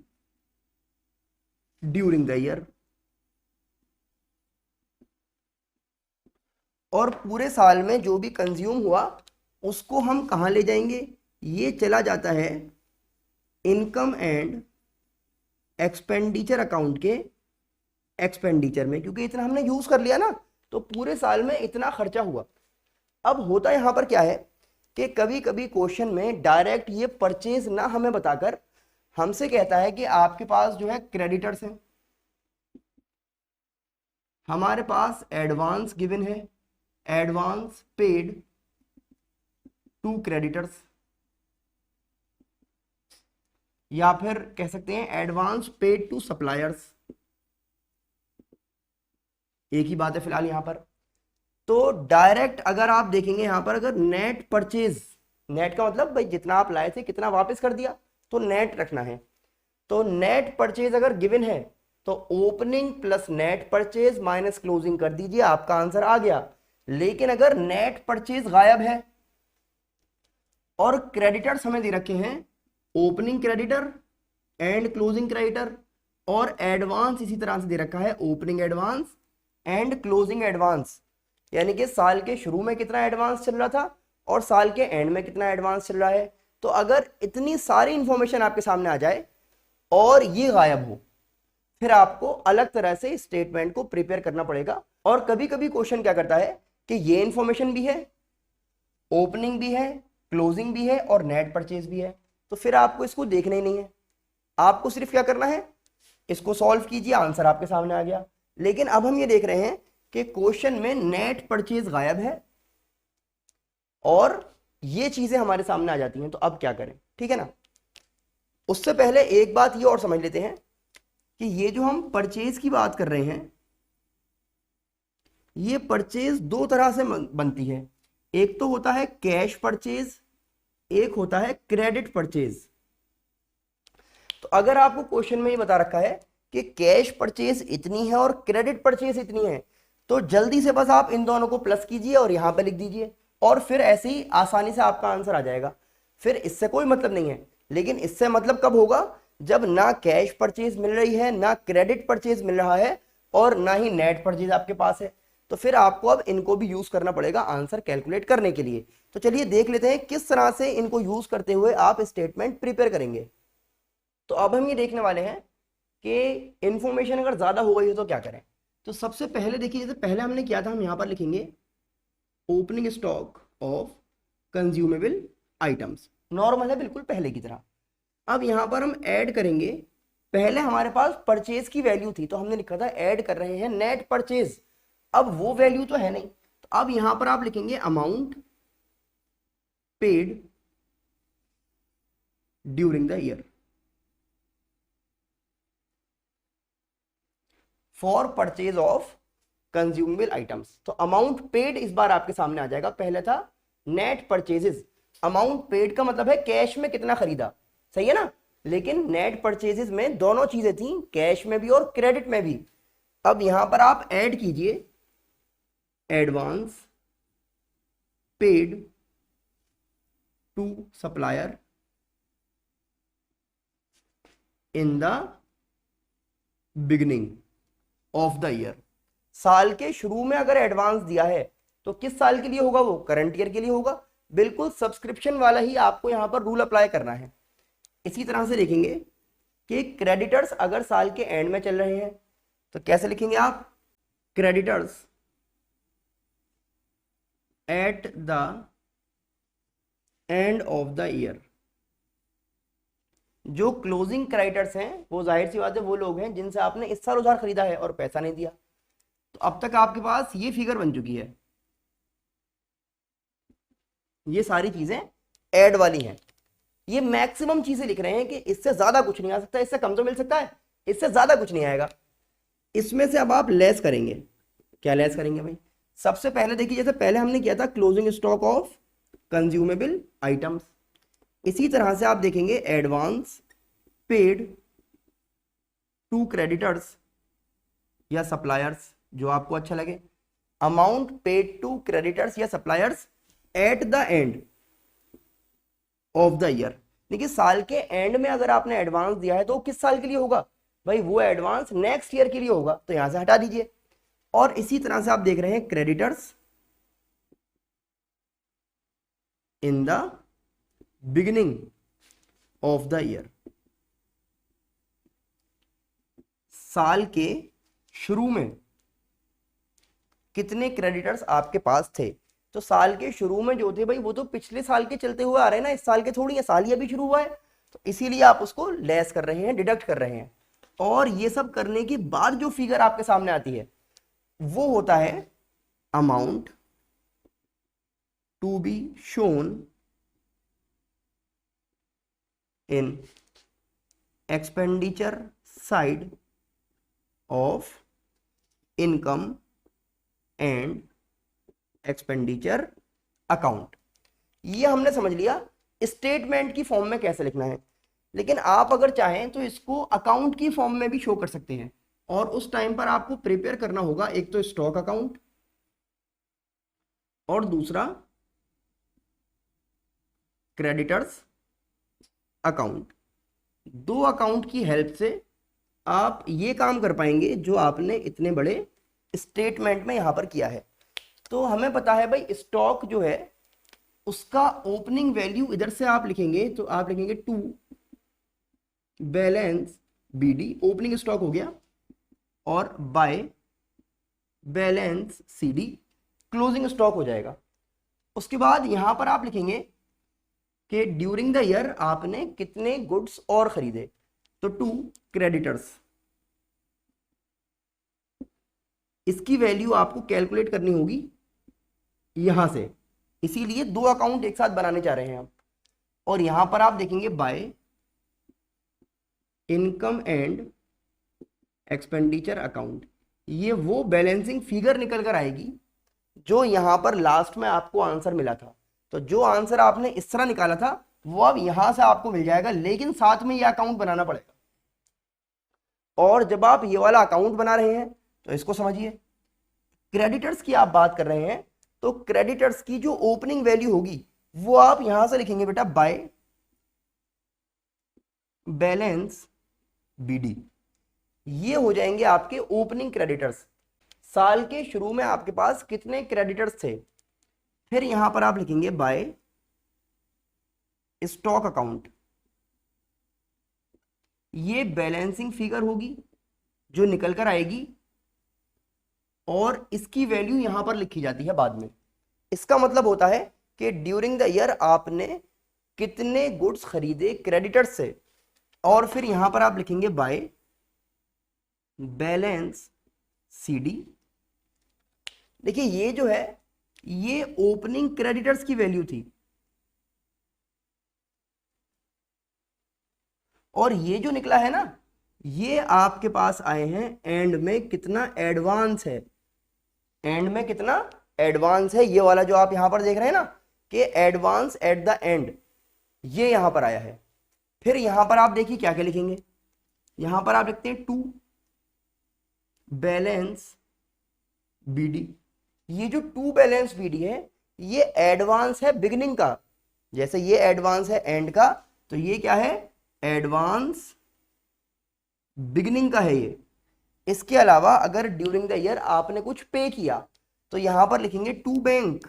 during the year. और पूरे साल में जो भी कंज्यूम हुआ उसको हम कहां ले जाएंगे, ये चला जाता है इनकम एंड एक्सपेंडिचर अकाउंट के एक्सपेंडिचर में, क्योंकि इतना हमने यूज कर लिया ना, तो पूरे साल में इतना खर्चा हुआ। अब होता यहां पर क्या है कि कभी कभी क्वेश्चन में डायरेक्ट ये परचेज ना हमें बताकर हमसे कहता है कि आपके पास जो है क्रेडिटर्स हैं, हमारे पास एडवांस गिवन है, एडवांस पेड टू क्रेडिटर्स, या फिर कह सकते हैं एडवांस पेड टू सप्लायर्स। एक ही बात है फिलहाल यहां पर। तो डायरेक्ट अगर आप देखेंगे यहां पर, अगर नेट परचेज, नेट का मतलब भाई जितना आप लाए थे कितना वापस कर दिया, तो नेट रखना है। तो नेट परचेज अगर गिवन है तो opening plus net purchase minus closing कर दीजिए, आपका आंसर आ गया। लेकिन अगर नेट परचेज गायब है और क्रेडिटर्स हमें दे रखे हैं, opening creditor and closing creditor, और एडवांस इसी तरह से दे रखा है, opening advance and closing advance, यानी कि साल के शुरू में कितना एडवांस चल रहा था और साल के एंड में कितना एडवांस चल रहा है। तो अगर इतनी सारी इंफॉर्मेशन आपके सामने आ जाए और ये गायब हो, फिर आपको अलग तरह से स्टेटमेंट को प्रिपेयर करना पड़ेगा। और कभी कभी क्वेश्चन क्या करता है कि ये इंफॉर्मेशन भी है, ओपनिंग भी है, क्लोजिंग भी है और नेट परचेज भी है, तो फिर आपको इसको देखना ही नहीं है, आपको सिर्फ क्या करना है, इसको सॉल्व कीजिए, आंसर आपके सामने आ गया। लेकिन अब हम ये देख रहे हैं कि क्वेश्चन में नेट परचेज गायब है और ये चीजें हमारे सामने आ जाती हैं, तो अब क्या करें, ठीक है ना। उससे पहले एक बात ये और समझ लेते हैं कि ये जो हम परचेज की बात कर रहे हैं, ये परचेज दो तरह से बनती है। एक तो होता है कैश परचेज, एक होता है क्रेडिट परचेज। तो अगर आपको क्वेश्चन में ये बता रखा है कि कैश परचेज इतनी है और क्रेडिट परचेज इतनी है, तो जल्दी से बस आप इन दोनों को प्लस कीजिए और यहां पे लिख दीजिए, और फिर ऐसे ही आसानी से आपका आंसर आ जाएगा। फिर इससे कोई मतलब नहीं है। लेकिन इससे मतलब कब होगा, जब ना कैश परचेज मिल रही है, ना क्रेडिट परचेज मिल रहा है और ना ही नेट परचेज आपके पास है, तो फिर आपको अब इनको भी यूज करना पड़ेगा आंसर कैलकुलेट करने के लिए। तो चलिए देख लेते हैं किस तरह से इनको यूज करते हुए आप स्टेटमेंट प्रिपेयर करेंगे। तो अब हम ये देखने वाले हैं कि इंफॉर्मेशन अगर ज्यादा हो गई हो तो क्या करें। तो सबसे पहले देखिए, जैसे पहले हमने किया था, हम यहां पर लिखेंगे opening stock of consumable items, normal है बिल्कुल पहले की तरह। अब यहां पर हम ऐड करेंगे, पहले हमारे पास परचेज की वैल्यू थी तो हमने लिखा था ऐड कर रहे हैं नेट परचेज, अब वो वैल्यू तो है नहीं, तो अब यहां पर आप लिखेंगे amount paid during the year for purchase of consumable items. तो अमाउंट पेड इस बार आपके सामने आ जाएगा, पहले था नेट परचेजेस। अमाउंट पेड का मतलब है कैश में कितना खरीदा, सही है ना। लेकिन नेट परचेजेस में दोनों चीजें थी, कैश में भी और क्रेडिट में भी। अब यहां पर आप ऐड कीजिए advance paid to supplier in the beginning of the year. साल के शुरू में अगर एडवांस दिया है तो किस साल के लिए होगा, वो करंट ईयर के लिए होगा। बिल्कुल सब्सक्रिप्शन वाला ही आपको यहां पर रूल अप्लाई करना है। इसी तरह से लिखेंगे कि क्रेडिटर्स अगर साल के एंड में चल रहे हैं तो कैसे लिखेंगे आप, creditors at the end of the year. जो क्लोजिंग क्रेडिटर्स हैं वो जाहिर सी बात है वो लोग हैं जिनसे आपने इस साल उधार खरीदा है और पैसा नहीं दिया। तो अब तक आपके पास ये फिगर बन चुकी है, ये सारी चीजें ऐड वाली हैं। ये मैक्सिमम चीजें लिख रहे हैं कि इससे ज्यादा कुछ नहीं आ सकता, इससे कम तो मिल सकता है, इससे ज्यादा कुछ नहीं आएगा। इसमें से अब आप लेस करेंगे, क्या लेस करेंगे भाई? सबसे पहले देखिए, जैसे पहले हमने किया था closing stock of consumable items, इसी तरह से आप देखेंगे एडवांस पेड टू क्रेडिटर्स या सप्लायर्स, जो आपको अच्छा लगे। अमाउंट पेड टू क्रेडिटर्स या suppliers at the end of the year. देखिए साल के एंड में अगर आपने एडवांस दिया है तो किस साल के लिए होगा भाई? वो एडवांस नेक्स्ट ईयर के लिए होगा, तो यहां से हटा दीजिए। और इसी तरह से आप देख रहे हैं creditors in the beginning of the year, साल के शुरू में कितने क्रेडिटर्स आपके पास थे। तो साल के शुरू में जो थे भाई वो तो पिछले साल के चलते हुए आ रहे हैं ना, इस साल के थोड़ी है, साल ही अभी शुरू हुआ है, तो इसीलिए आप उसको लेस कर रहे हैं, डिडक्ट कर रहे हैं। और ये सब करने के बाद जो फिगर आपके सामने आती है वो होता है amount to be shown in expenditure side of income and expenditure account. ये हमने समझ लिया स्टेटमेंट की फॉर्म में कैसे लिखना है, लेकिन आप अगर चाहें तो इसको अकाउंट की फॉर्म में भी शो कर सकते हैं। और उस टाइम पर आपको प्रिपेयर करना होगा एक तो स्टॉक अकाउंट और दूसरा क्रेडिटर्स अकाउंट। दो अकाउंट की हेल्प से आप ये काम कर पाएंगे जो आपने इतने बड़े स्टेटमेंट में यहां पर किया है। तो हमें पता है भाई स्टॉक जो है उसका ओपनिंग वैल्यू इधर से आप लिखेंगे तो आप लिखेंगे to balance BD, opening stock हो गया, और by balance CD closing stock हो जाएगा। उसके बाद यहां पर आप लिखेंगे कि ड्यूरिंग द ईयर आपने कितने गुड्स और खरीदे, तो टू क्रेडिटर्स, इसकी वैल्यू आपको कैलकुलेट करनी होगी यहां से, इसीलिए दो अकाउंट एक साथ बनाने चाह रहे हैं आप। और यहां पर आप देखेंगे by income and expenditure account, ये वो बैलेंसिंग फिगर निकल कर आएगी जो यहां पर लास्ट में आपको आंसर मिला था। तो जो आंसर आपने इस तरह निकाला था वो अब यहां से आपको मिल जाएगा, लेकिन साथ में ये अकाउंट बनाना पड़ेगा। और जब आप ये वाला अकाउंट बना रहे हैं तो इसको समझिए, क्रेडिटर्स की आप बात कर रहे हैं तो क्रेडिटर्स की जो ओपनिंग वैल्यू होगी वो आप यहां से लिखेंगे बेटा बाय बैलेंस बीडी, ये हो जाएंगे आपके ओपनिंग क्रेडिटर्स। साल के शुरू में आपके पास कितने क्रेडिटर्स थे, फिर यहां पर आप लिखेंगे बाय स्टॉक अकाउंट, ये बैलेंसिंग फिगर होगी जो निकल कर आएगी और इसकी वैल्यू यहां पर लिखी जाती है बाद में। इसका मतलब होता है कि ड्यूरिंग द ईयर आपने कितने गुड्स खरीदे क्रेडिटर्स से, और फिर यहां पर आप लिखेंगे बाय बैलेंस सीडी। देखिए ये जो है ये ओपनिंग क्रेडिटर्स की वैल्यू थी, और ये जो निकला है ना ये आपके पास आए हैं एंड में कितना एडवांस है, एंड में कितना एडवांस है, ये वाला जो आप यहां पर देख रहे हैं ना कि एडवांस एट द एंड, ये यहां पर आया है। फिर यहां पर आप देखिए क्या क्या लिखेंगे, यहां पर आप लिखते हैं टू बैलेंस बीडी, ये जो टू बैलेंस बीडी है ये एडवांस है बिगिनिंग का, जैसे ये एडवांस है एंड का, तो ये क्या है एडवांस बिगिनिंग का है ये। इसके अलावा अगर ड्यूरिंग द ईयर आपने कुछ पे किया तो यहां पर लिखेंगे टू बैंक,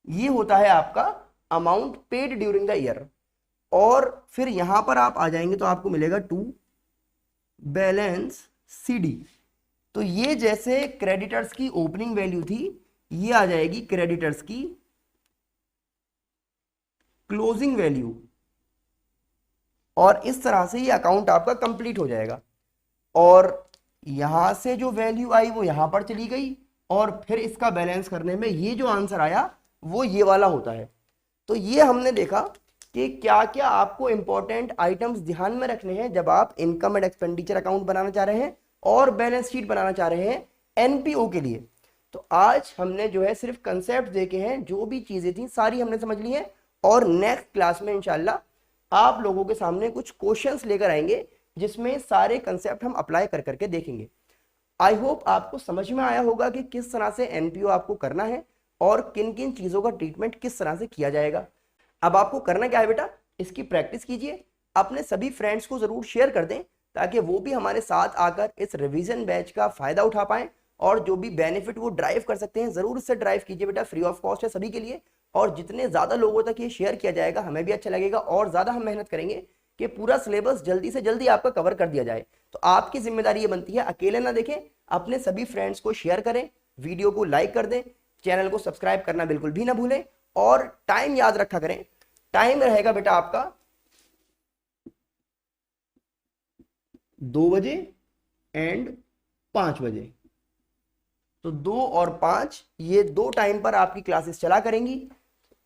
ये होता है आपका amount paid during the year. और फिर यहां पर आप आ जाएंगे तो आपको मिलेगा टू बैलेंस सीडी, तो ये जैसे क्रेडिटर्स की ओपनिंग वैल्यू थी ये आ जाएगी क्रेडिटर्स की क्लोजिंग वैल्यू, और इस तरह से ये अकाउंट आपका कंप्लीट हो जाएगा। और यहां से जो वैल्यू आई वो यहां पर चली गई, और फिर इसका बैलेंस करने में ये जो आंसर आया वो ये वाला होता है। तो ये हमने देखा कि क्या क्या आपको इंपॉर्टेंट आइटम्स ध्यान में रखने हैं जब आप इनकम एंड एक्सपेंडिचर अकाउंट बनाना चाह रहे हैं और बैलेंस शीट बनाना चाह रहे हैं एनपीओ के लिए। तो आज हमने जो है सिर्फ कंसेप्ट देखे हैं, जो भी चीजें थी सारी हमने समझ ली हैं, और नेक्स्ट क्लास में इंशाल्लाह आप लोगों के सामने कुछ क्वेश्चंस लेकर आएंगे जिसमें सारे कंसेप्ट हम अप्लाई कर करके देखेंगे। आई होप आपको समझ में आया होगा कि किस तरह से एनपीओ आपको करना है और किन किन चीजों का ट्रीटमेंट किस तरह से किया जाएगा। अब आपको करना क्या है बेटा, इसकी प्रैक्टिस कीजिए, अपने सभी फ्रेंड्स को जरूर शेयर कर दें ताकि वो भी हमारे साथ आकर इस रिवीजन बैच का फायदा उठा पाएं और जो भी बेनिफिट वो ड्राइव कर सकते हैं जरूर इससे ड्राइव कीजिए बेटा। फ्री ऑफ कॉस्ट है सभी के लिए, और जितने ज्यादा लोगों तक ये शेयर किया जाएगा हमें भी अच्छा लगेगा और ज्यादा हम मेहनत करेंगे कि पूरा सिलेबस जल्दी से जल्दी आपका कवर कर दिया जाए। तो आपकी जिम्मेदारी ये बनती है, अकेले ना देखें, अपने सभी फ्रेंड्स को शेयर करें, वीडियो को लाइक कर दें, चैनल को सब्सक्राइब करना बिल्कुल भी ना भूलें, और टाइम याद रखा करें। टाइम रहेगा बेटा आपका 2 बजे एंड 5 बजे। तो 2 और 5 ये 2 टाइम पर आपकी क्लासेस चला करेंगी,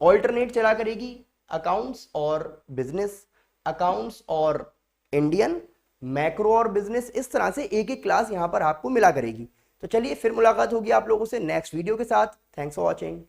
ऑल्टरनेट चला करेगी, अकाउंट्स और बिजनेस, अकाउंट्स और इंडियन, मैक्रो और बिजनेस, इस तरह से एक एक क्लास यहां पर आपको मिला करेगी। तो चलिए फिर मुलाकात होगी आप लोगों से नेक्स्ट वीडियो के साथ। Thanks for watching.